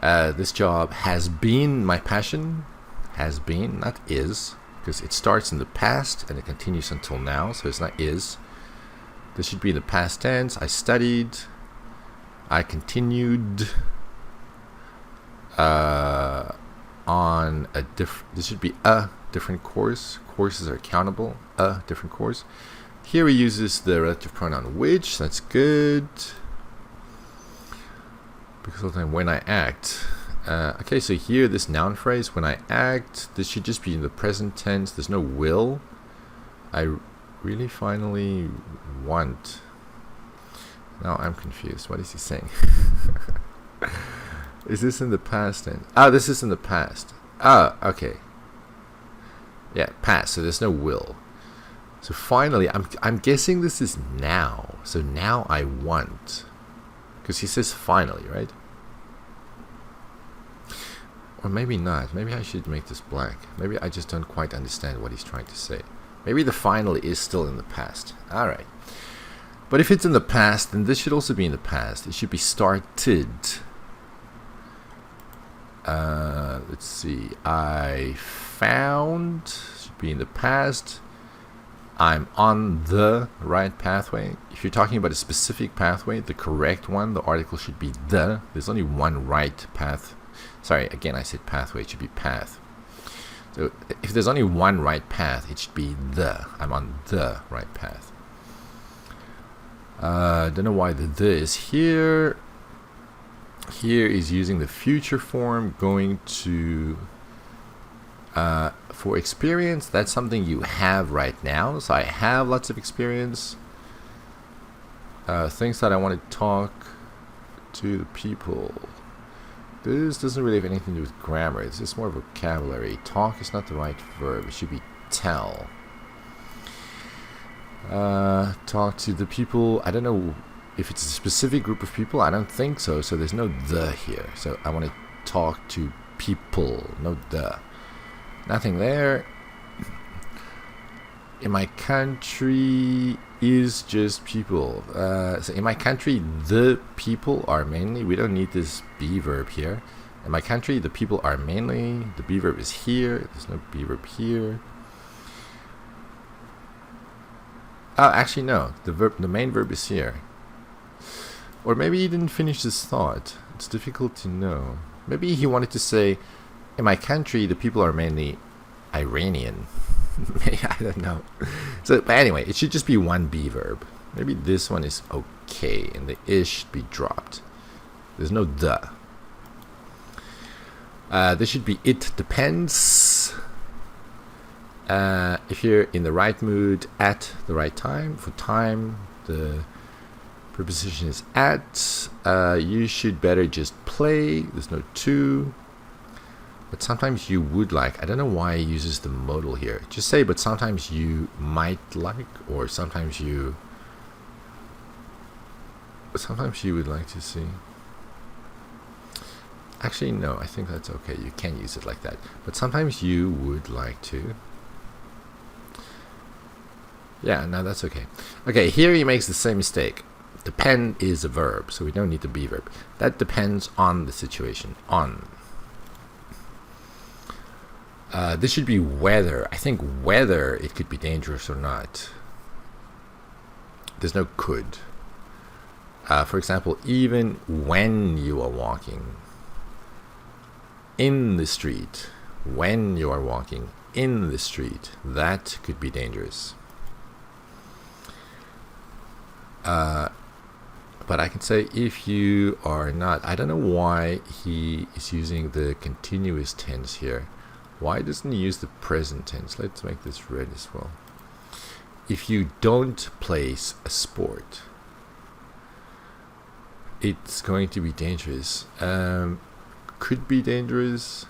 Speaker 3: This job has been my passion. Has been, not is, because it starts in the past and it continues until now, so it's not is. This should be the past tense. I studied. I continued on a different... This should be a different course. Courses are countable. A different course. Here he uses the relative pronoun which. That's good. Because of the time when I act. Okay, so here this noun phrase, when I act, this should just be in the present tense. There's no will. I really finally want. Now I'm confused. What is he saying? Is this in the past tense? Oh, this is in the past. Oh, okay. Yeah, past. So there's no will. So finally, I'm guessing this is now. So now I want. Because he says finally, right? Or maybe not. Maybe I should make this black. Maybe I just don't quite understand what he's trying to say. Maybe the finally is still in the past. Alright. But if it's in the past, then this should also be in the past. It should be started. Let's see. I found. Should be in the past. I'm on the right pathway. If you're talking about a specific pathway, the correct one, the article should be the. There's only one right path. Sorry, again, I said pathway. It should be path. So if there's only one right path, it should be the. I'm on the right path. Don't know why the is here. Here is using the future form, going to for experience. That's something you have right now. So I have lots of experience. Things that I want to talk to the people. This doesn't really have anything to do with grammar. It's just more vocabulary. Talk is not the right verb. It should be tell. Talk to the people. I don't know if it's a specific group of people. I don't think so. So there's no the here. So I want to talk to people. No the. Nothing there. In my country is just people. So in my country, the people are mainly. We don't need this be verb here. In my country, the people are mainly. The be verb is here. There's no be verb here. Oh, actually no. The main verb is here. Or maybe he didn't finish his thought. It's difficult to know. Maybe he wanted to say, in my country, the people are mainly Iranian. I don't know. So, but anyway, it should just be one be verb. Maybe this one is okay, and the ish should be dropped. There's no the. This should be it depends. If you're in the right mood at the right time, for time, the preposition is at. You should better just play. There's no to. But sometimes you would like. I don't know why he uses the modal here. Just say, but sometimes you might like, or sometimes you would like to see. Actually, no, I think that's okay. You can use it like that. But sometimes you would like to. Yeah, no, that's okay. Okay, here he makes the same mistake. Depend is a verb, so we don't need the be verb. That depends on the situation. On. This should be whether. I think whether it could be dangerous or not. There's no could. For example, even when you are walking in the street, when you are walking in the street, that could be dangerous. But I can say if you are not. I don't know why he is using the continuous tense here. Why doesn't he use the present tense? Let's make this red as well. If you don't play a sport, it's going to be dangerous. Could be dangerous.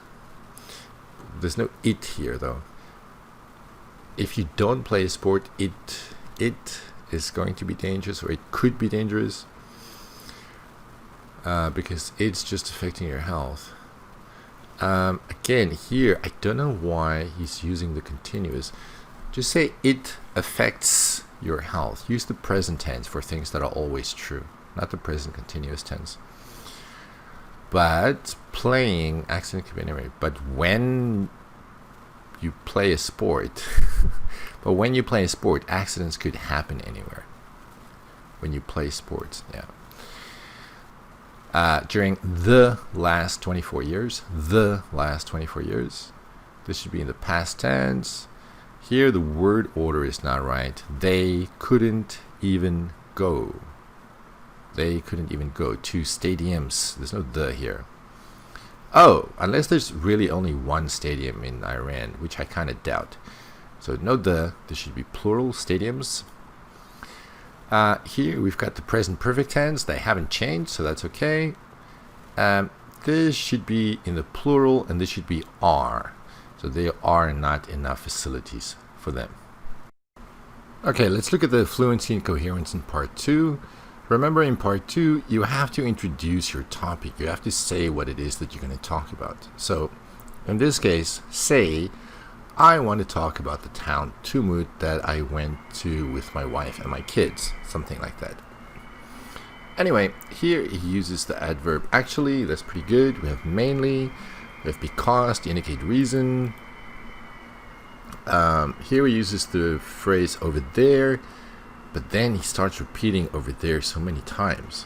Speaker 3: There's no it here though. If you don't play a sport, it is going to be dangerous, or it could be dangerous, because it's just affecting your health. Again, here, I don't know why he's using the continuous. Just say it affects your health. Use the present tense for things that are always true, not the present continuous tense. But playing, accident could be anywhere. But when you play a sport, accidents could happen anywhere. When you play sports, yeah. During the last 24 years, this should be in the past tense. Here the word order is not right. They couldn't even go. To stadiums. There's no the here. Oh, unless there's really only one stadium in Iran, which I kind of doubt. So no the. This should be plural stadiums. Here we've got the present perfect tense. They haven't changed, so that's okay. This should be in the plural, and this should be are. So there are not enough facilities for them. Okay, let's look at the fluency and coherence in part 2. Remember, in part 2, you have to introduce your topic. You have to say what it is that you're going to talk about. So, in this case, say, I want to talk about the town Tumut that I went to with my wife and my kids. Something like that. Anyway, here he uses the adverb actually. That's pretty good. We have mainly. We have because to indicate reason. Here he uses the phrase over there. But then he starts repeating over there so many times.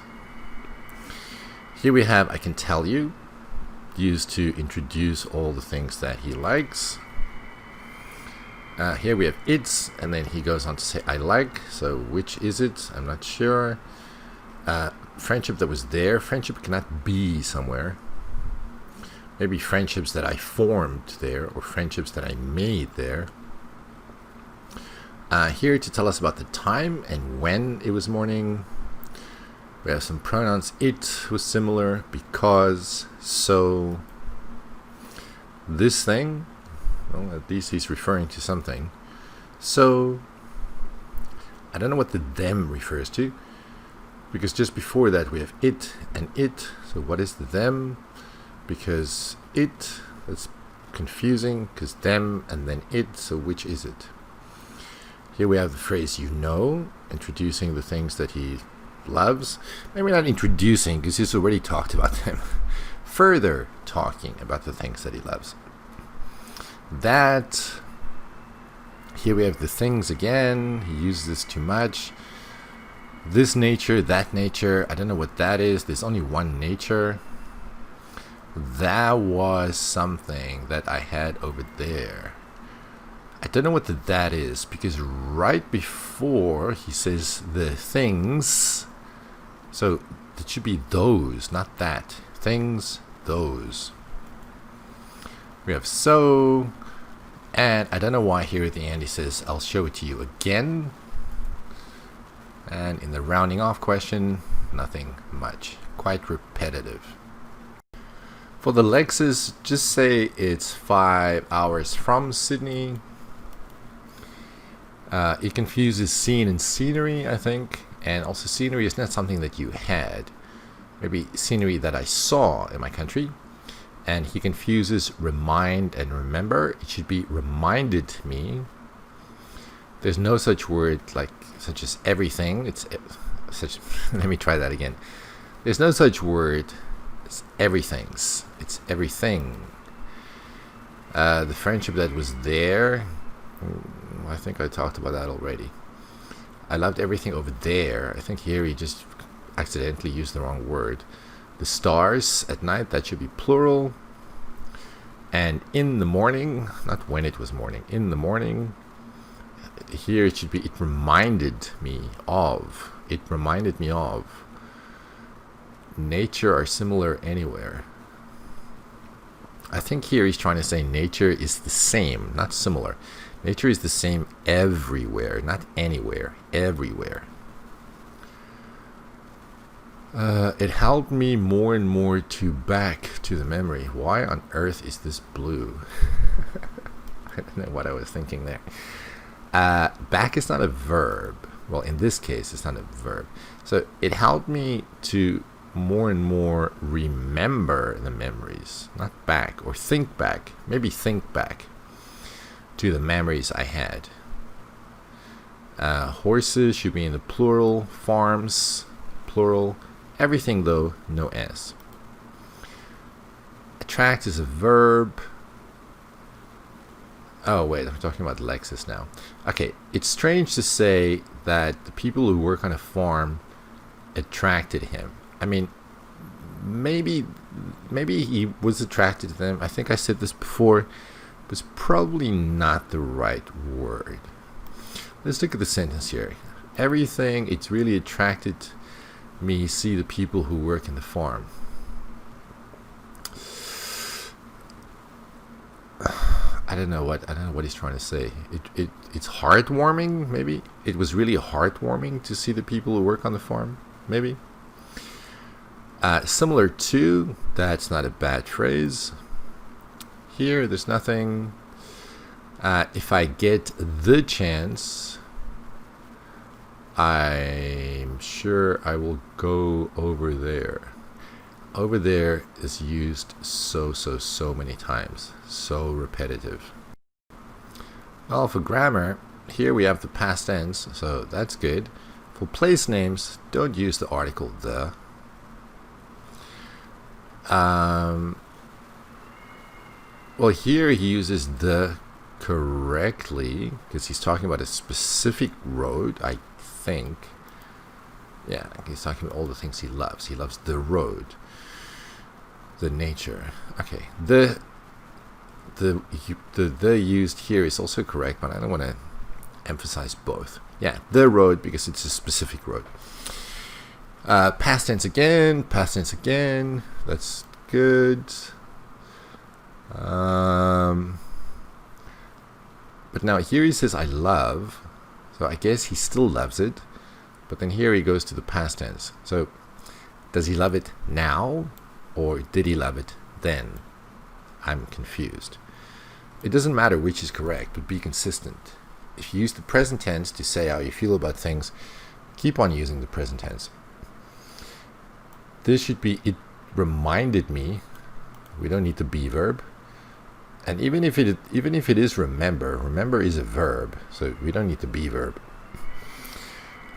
Speaker 3: Here we have I can tell you. Used to introduce all the things that he likes. Here we have it's, and then he goes on to say I like. So which is it? I'm not sure. Friendship that was there. Friendship cannot be somewhere. Maybe friendships that I formed there, or friendships that I made there. Here to tell us about the time and when it was morning. We have some pronouns. It was similar, because, so, this thing. Well, at least he's referring to something. So, I don't know what the them refers to, because just before that we have it and it. So what is the them? Because it, that's confusing, because them and then it, so which is it? Here we have the phrase you know, introducing the things that he loves. Maybe not introducing, because he's already talked about them. Further talking about the things that he loves. That, here we have the things again. He uses this too much. This nature, that nature, I don't know what that is. There's only one nature. That was something that I had over there. I don't know what the that is, because right before he says the things, so it should be those, not that. Things, those. We have so, and I don't know why here at the end he says I'll show it to you again. And in the rounding off question, nothing much, quite repetitive. For the Lexus, just say it's 5 hours from Sydney. It confuses scene and scenery, I think, and also scenery is not something that you had. Maybe scenery that I saw in my country. And he confuses remind and remember. It should be reminded me. There's no such word such as everything. It's such. Let me try that again. There's no such word as everything's. It's everything. The friendship that was there. I think I talked about that already. I loved everything over there. I think here he just accidentally used the wrong word. The stars at night, that should be plural. And in the morning, not when it was morning, in the morning, here it should be it reminded me of. It reminded me of. Nature are similar anywhere. I think here he's trying to say nature is the same, not similar. Nature is the same everywhere, not anywhere, everywhere. It helped me more and more to back to the memory. Why on earth is this blue? I don't know what I was thinking there. Back is not a verb. Well, in this case, it's not a verb. So it helped me to more and more remember the memories. Not back, or think back. Maybe think back to the memories I had. Horses should be in the plural. Farms, plural. Everything, though, no S. Attract is a verb. Oh, wait, I'm talking about Lexus now. Okay, it's strange to say that the people who work on a farm attracted him. I mean, maybe he was attracted to them. I think I said this before. But it's probably not the right word. Let's look at the sentence here. Everything, it's really attracted me see the people who work in the farm. I don't know what he's trying to say. It's heartwarming, maybe. It was really heartwarming to see the people who work on the farm, maybe. Similar to, that's not a bad phrase. Here, there's nothing. If I get the chance, I'm sure I will go over there. Over there is used so many times. So repetitive. Well, for grammar, here we have the past tense, so that's good. For place names, don't use the article the. Well, here he uses the correctly because he's talking about a specific road, I think. Yeah, he's talking about all the things he loves. He loves the road, the nature. Okay, the the used here is also correct, but I don't want to emphasize both. Yeah, the road, because it's a specific road. Past tense again. That's good. But now here he says I love, so I guess he still loves it. But then here he goes to the past tense. So does he love it now, or did he love it then? I'm confused. It doesn't matter which is correct, but be consistent. If you use the present tense to say how you feel about things, keep on using the present tense. This should be, it reminded me. We don't need the be verb. And even if it is remember is a verb, so we don't need the be verb.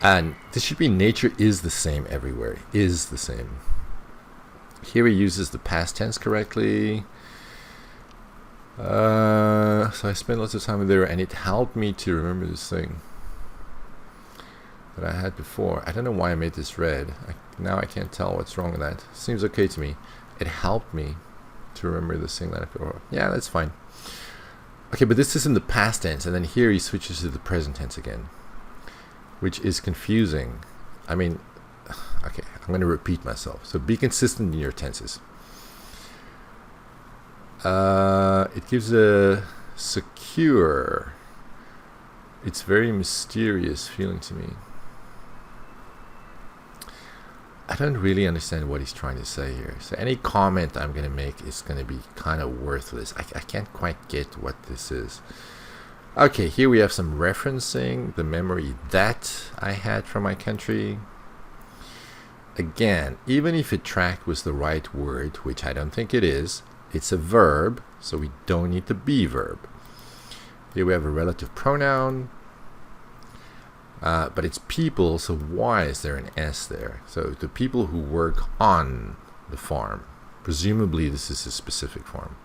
Speaker 3: And this should be nature is the same everywhere. Is the same. Here he uses the past tense correctly. So I spent lots of time there, and it helped me to remember this thing that I had before. I don't know why I made this red. Now I can't tell what's wrong with that. Seems okay to me. It helped me to remember this thing that I before. Yeah, that's fine. Okay, but this is in the past tense, and then here he switches to the present tense again, which is confusing. I mean, okay, I'm going to repeat myself. So be consistent in your tenses. It gives a secure, it's very mysterious feeling to me. I don't really understand what he's trying to say here. So any comment I'm going to make is going to be kind of worthless. I can't quite get what this is. Okay, here we have some referencing the memory that I had from my country. Again, even if attract was the right word, which I don't think it is, it's a verb, so we don't need the be verb. Here we have a relative pronoun, but it's people, so why is there an S there? So the people who work on the farm. Presumably this is a specific farm.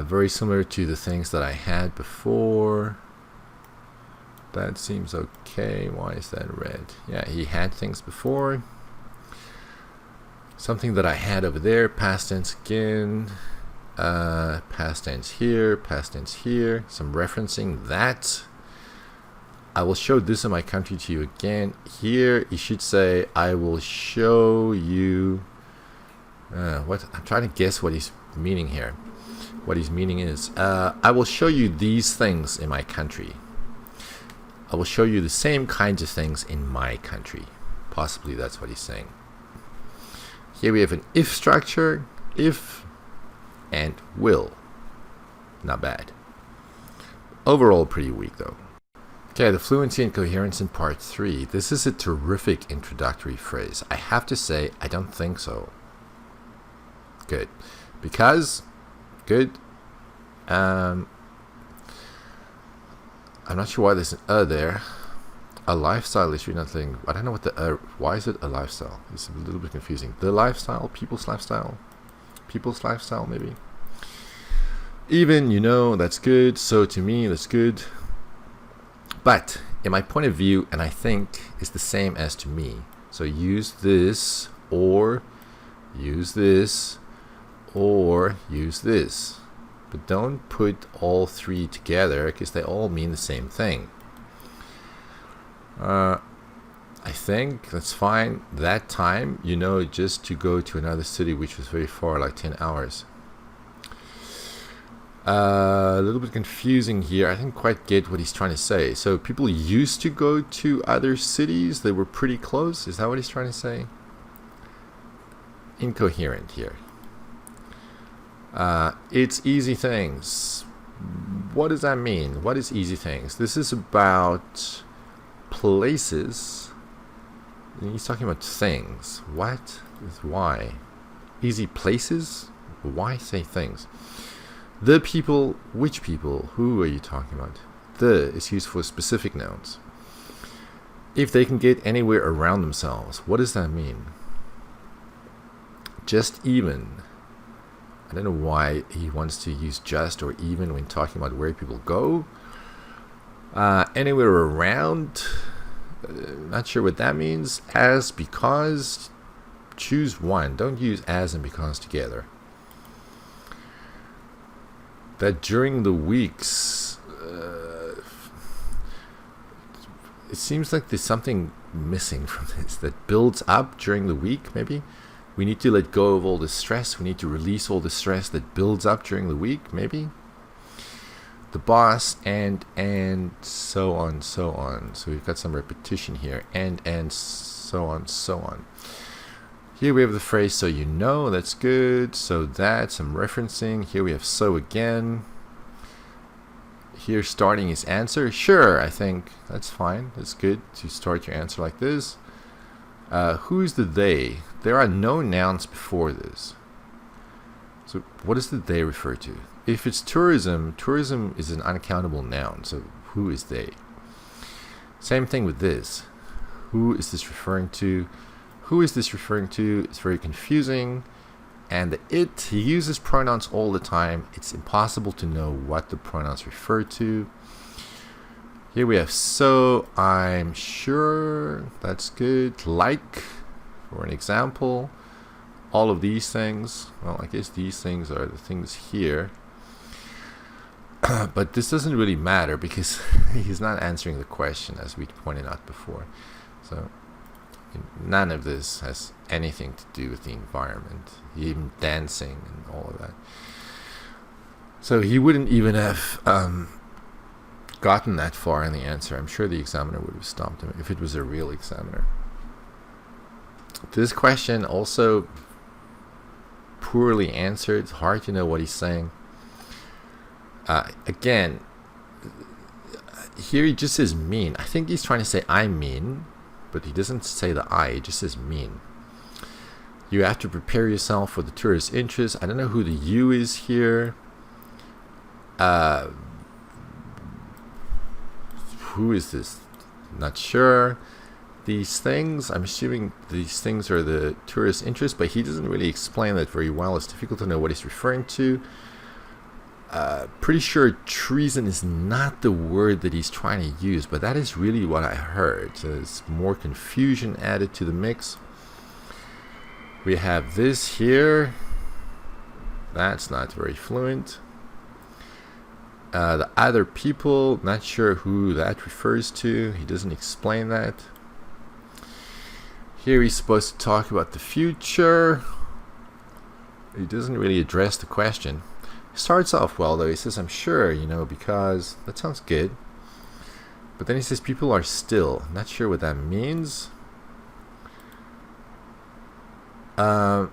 Speaker 3: Very similar to the things that I had before. That seems okay. Why is that red? Yeah, he had things before. Something that I had over there, past tense again, past tense here, some referencing that. I will show this in my country to you again. Here, you should say, I will show you, what? I'm trying to guess what he's meaning here. What his meaning is. I will show you these things in my country. I will show you the same kinds of things in my country. Possibly that's what he's saying. Here we have an if structure, if and will. Not bad. Overall pretty weak though. Okay, the fluency and coherence in part 3. This is a terrific introductory phrase. I have to say, I don't think so. Good. Because, good. I'm not sure why there's an there. A lifestyle issue, nothing. I don't know what the why is it a lifestyle? It's a little bit confusing. The lifestyle, people's lifestyle, maybe. Even, you know, that's good. So to me, that's good. But in my point of view, and I think is the same as to me. So use this, or use this, or use this. But don't put all three together because they all mean the same thing. I think that's fine. That time, you know, just to go to another city which was very far, like 10 hours. A little bit confusing here. I didn't quite get what he's trying to say. So people used to go to other cities. They were pretty close. Is that what he's trying to say? Incoherent here. It's easy things. What does that mean? What is easy things? This is about places. He's talking about things. What? Why? Easy places? Why say things? The people, which people? Who are you talking about? The is used for specific nouns. If they can get anywhere around themselves, what does that mean? Just even. I don't know why he wants to use just or even when talking about where people go. Anywhere around. Not sure what that means. As, because. Choose one. Don't use as and because together. that during the weeks, it seems like there's something missing from this that builds up during the week. Maybe we need to let go of all the stress. We need to release all the stress that builds up during the week. Maybe the boss and so on, so on. So we've got some repetition here, and so on, so on. Here we have the phrase "so you know." That's good. So that, some referencing. Here we have "so again." Here starting his answer. Sure, I think that's fine. That's good to start your answer like this. Who's the they? There are no nouns before this. So what does the they refer to? If it's tourism, tourism is an uncountable noun. So who is they? Same thing with this. Who is this referring to? Who is this referring to? It's very confusing. And the it, he uses pronouns all the time. It's impossible to know what the pronouns refer to. Here we have "so I'm sure." That's good. Like, for an example. All of these things. Well, I guess these things are the things here. But this doesn't really matter because he's not answering the question, as we pointed out before. So none of this has anything to do with the environment, even dancing and all of that. So he wouldn't even have gotten that far in the answer. I'm sure the examiner would have stopped him if it was a real examiner. This question also poorly answered. It's hard to know what he's saying. Again, here he just says mean. I think he's trying to say "I mean," but he doesn't say the "I," he just says "mean." You have to prepare yourself for the tourist interest. I don't know who the "you" is here. Who is this? Not sure. These things, I'm assuming these things are the tourist interest, but he doesn't really explain that very well. It's difficult to know what he's referring to. Pretty sure treason is not the word that he's trying to use, but that is really what I heard. So there's more confusion added to the mix. We have this here. That's not very fluent. The other people, not sure who that refers to. He doesn't explain that. Here he's supposed to talk about the future. He doesn't really address the question. He starts off well though. He says, "I'm sure, because..." That sounds good. But then he says, "people are still." Not sure what that means. I'm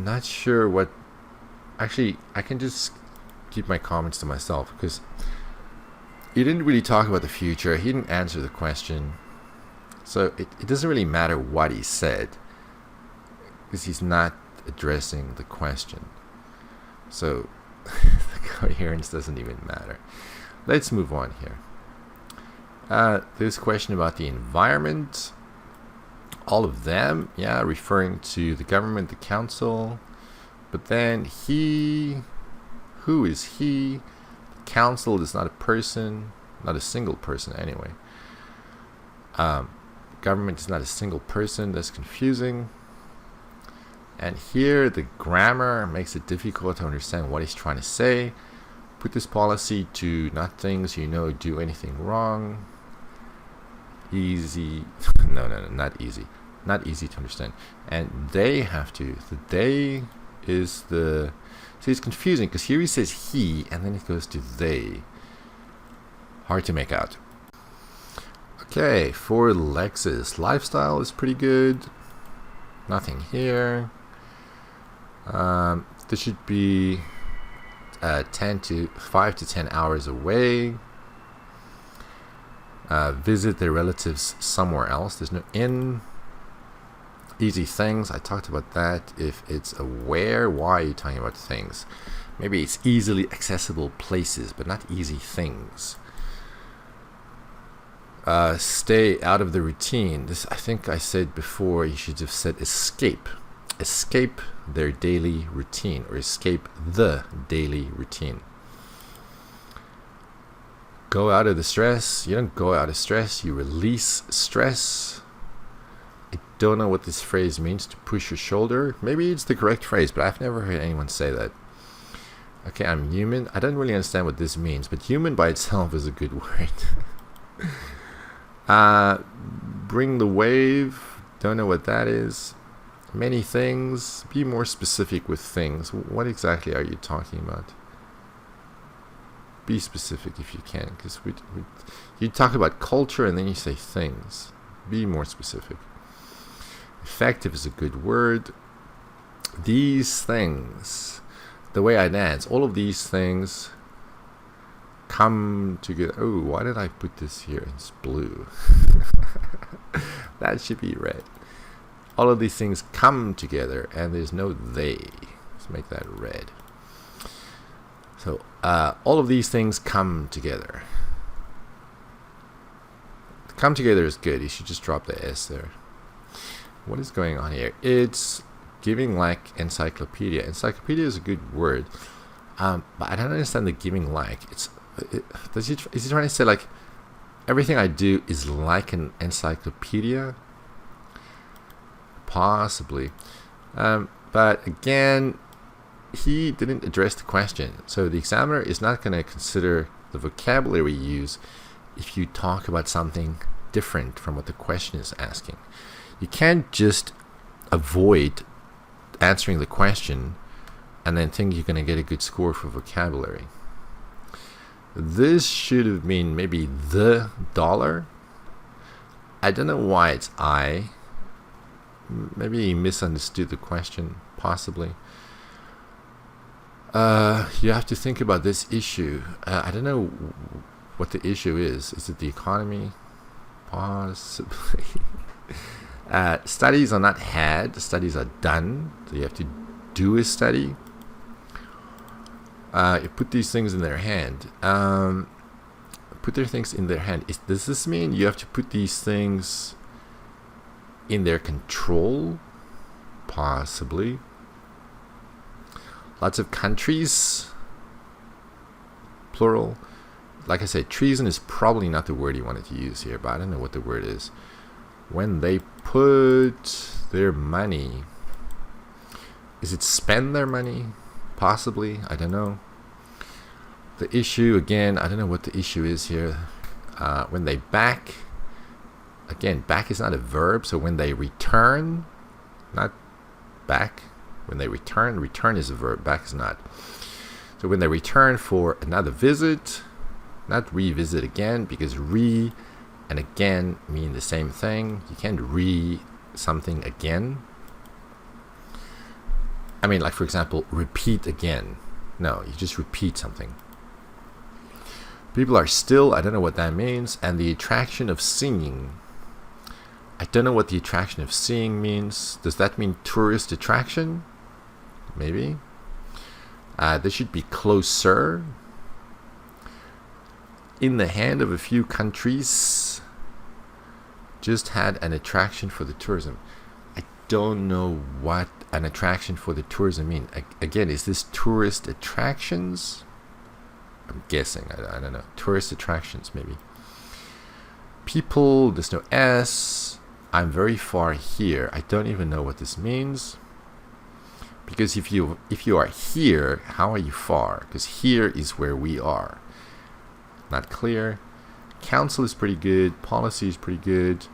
Speaker 3: not sure what... Actually, I can just keep my comments to myself because he didn't really talk about the future. He didn't answer the question. So it doesn't really matter what he said because he's not addressing the question. So the coherence doesn't even matter. Let's move on here. This question about the environment. All of them, referring to the government, the council. But then he... Who is he? The council is not a person. Not a single person anyway. Government is not a single person. That's confusing. And here the grammar makes it difficult to understand what he's trying to say. Put this policy to not things do anything wrong. Easy. No, not easy. Not easy to understand. And they have to. The they is the... See, it's confusing because here he says he and then it goes to they. Hard to make out. Okay, for Lexus, lifestyle is pretty good. Nothing here. This should be 5 to 10 hours away. Visit their relatives somewhere else. There's no in. Easy things. I talked about that. If it's a where, why are you talking about things? Maybe it's easily accessible places, but not easy things. Stay out of the routine. This, I think I said before, you should have said escape. Escape their daily routine, or escape the daily routine. Go out of the stress. You don't go out of stress, you release stress. I don't know what this phrase means, to push your shoulder. Maybe it's the correct phrase, but I've never heard anyone say that. Okay, I'm human. I don't really understand what this means, but human by itself is a good word. Bring the wave. Don't know what that is. Many things. Be more specific with things. What exactly are you talking about? Be specific if you can, because you talk about culture and then you say things. Be more specific. Effective is a good word. These things, the way I dance, all of these things come together. Oh, why did I put this here? It's blue. That should be red. All of these things come together, and there's no they. Let's make that red. So, all of these things come together. Come together is good. You should just drop the S there. What is going on here? It's giving like encyclopedia. Encyclopedia is a good word, but I don't understand the giving like. Is he trying to say like everything I do is like an encyclopedia? Possibly, but again, he didn't address the question. So the examiner is not going to consider the vocabulary we use if you talk about something different from what the question is asking. You can't just avoid answering the question and then think you're going to get a good score for vocabulary. This should have been maybe the dollar. I don't know why it's I. Maybe he misunderstood the question, possibly. You have to think about this issue. I don't know what the issue is. Is it the economy? Possibly. Studies are not had. Studies are done. So you have to do a study. You put these things in their hand. Put their things in their hand. Does this mean you have to put these things in their control? Possibly. Lots of countries, plural. Like I said, treason is probably not the word he wanted to use here, but I don't know what the word is. When they put their money, is it spend their money? Possibly, I don't know. The issue, again, I don't know what the issue is here. When they back, again, back is not a verb, so when they return, not back. When they return is a verb, back is not. So when they return for another visit, not revisit again, because re and again mean the same thing. You can't re something again. I mean, like for example, repeat again. No, you just repeat something. People are still, I don't know what that means. And the attraction of seeing, I don't know what the attraction of seeing means. Does that mean tourist attraction? Maybe. They should be closer. In the hand of a few countries. Just had an attraction for the tourism. I don't know what an attraction for the tourism mean. Again, is this tourist attractions? I'm guessing. I don't know. Tourist attractions, maybe. People, there's no S. I'm very far here. I don't even know what this means. Because if you are here, how are you far? Because here is where we are. Not clear. Council is pretty good. Policy is pretty good.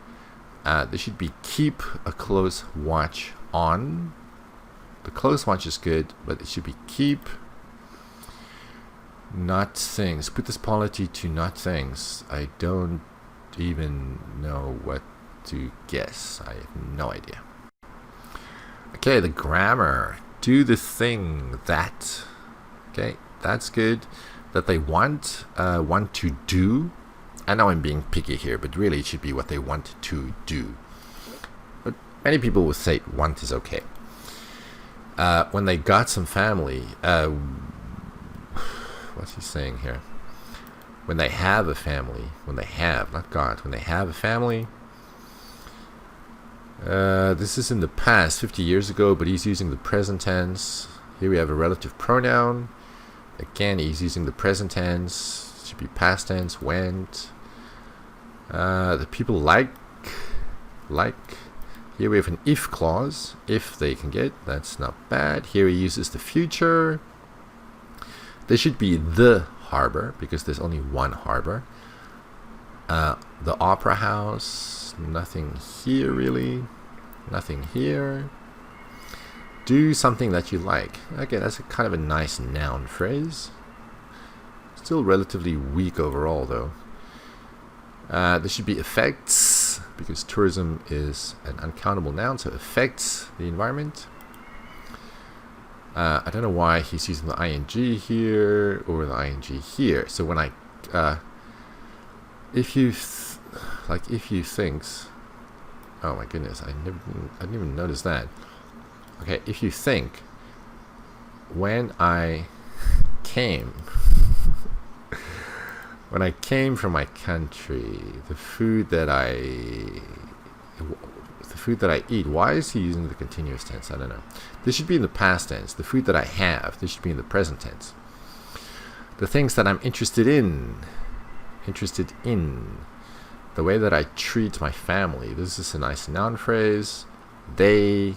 Speaker 3: There should be keep a close watch on. The close watch is good, but it should be keep not things. Put this polity to not things. I don't even know what to guess. I have no idea. Okay, the grammar. Do the thing that. Okay, that's good. That they want to do. I know I'm being picky here, but really it should be what they want to do. But many people will say want is okay. When they got some family, what's he saying here? When they have a family, when they have, not got, when they have a family. This is in the past, 50 years ago, but he's using the present tense. Here we have a relative pronoun. Again, he's using the present tense. It should be past tense, went. The people like. Here we have an if clause. If they can get, that's not bad. Here he uses the future. There should be the harbor, because there's only one harbor. The opera house, nothing here really. Nothing here. Do something that you like. Okay, that's kind of a nice noun phrase. Still relatively weak overall though. There should be effects, because tourism is an uncountable noun, so affects the environment. I don't know why he's using the ing here or the ing here. So when I, if you thinks, oh my goodness, I didn't even notice that. Okay, if you think, when I came, when I came from my country, the food that I eat, why is he using the continuous tense? I don't know. This should be in the past tense. The food that I have, this should be in the present tense. The things that I'm interested in, the way that I treat my family, this is a nice noun phrase. They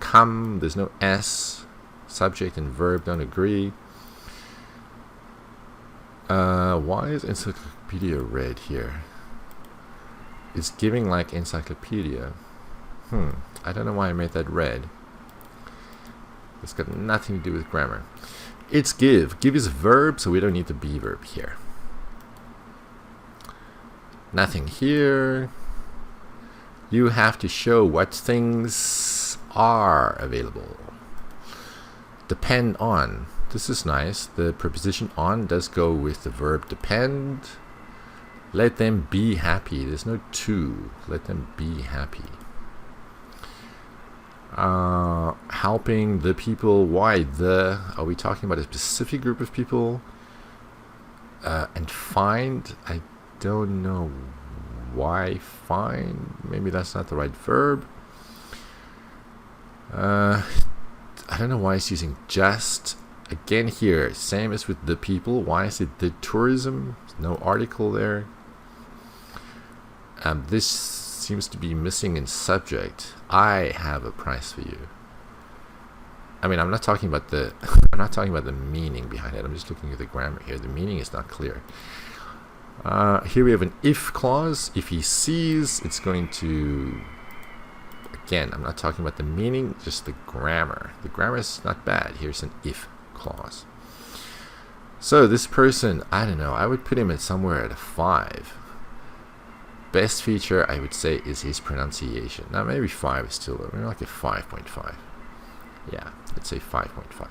Speaker 3: come, there's no S, subject and verb don't agree. Why is encyclopedia red here? It's giving like encyclopedia. I don't know why I made that red. It's got nothing to do with grammar. It's give. Give is a verb, so we don't need the be verb here. Nothing here. You have to show what things are available. Depend on. This is nice. The preposition on does go with the verb depend. Let them be happy. There's no to. Let them be happy. Helping the people. Why the? Are we talking about a specific group of people? And find. I don't know why find. Maybe that's not the right verb. I don't know why it's using just. Again here, same as with the people. Why is it the tourism? No article there. This seems to be missing in subject. I have a price for you. I mean, I'm not talking about the meaning behind it. I'm just looking at the grammar here. The meaning is not clear. Here we have an if clause. If he sees, it's going to. Again, I'm not talking about the meaning, just the grammar. The grammar is not bad. Here's an if clause. So this person, I don't know, I would put him at somewhere at a 5. Best feature, I would say, is his pronunciation. Now maybe 5 is still low. Maybe like a 5.5. Yeah, let's say 5.5.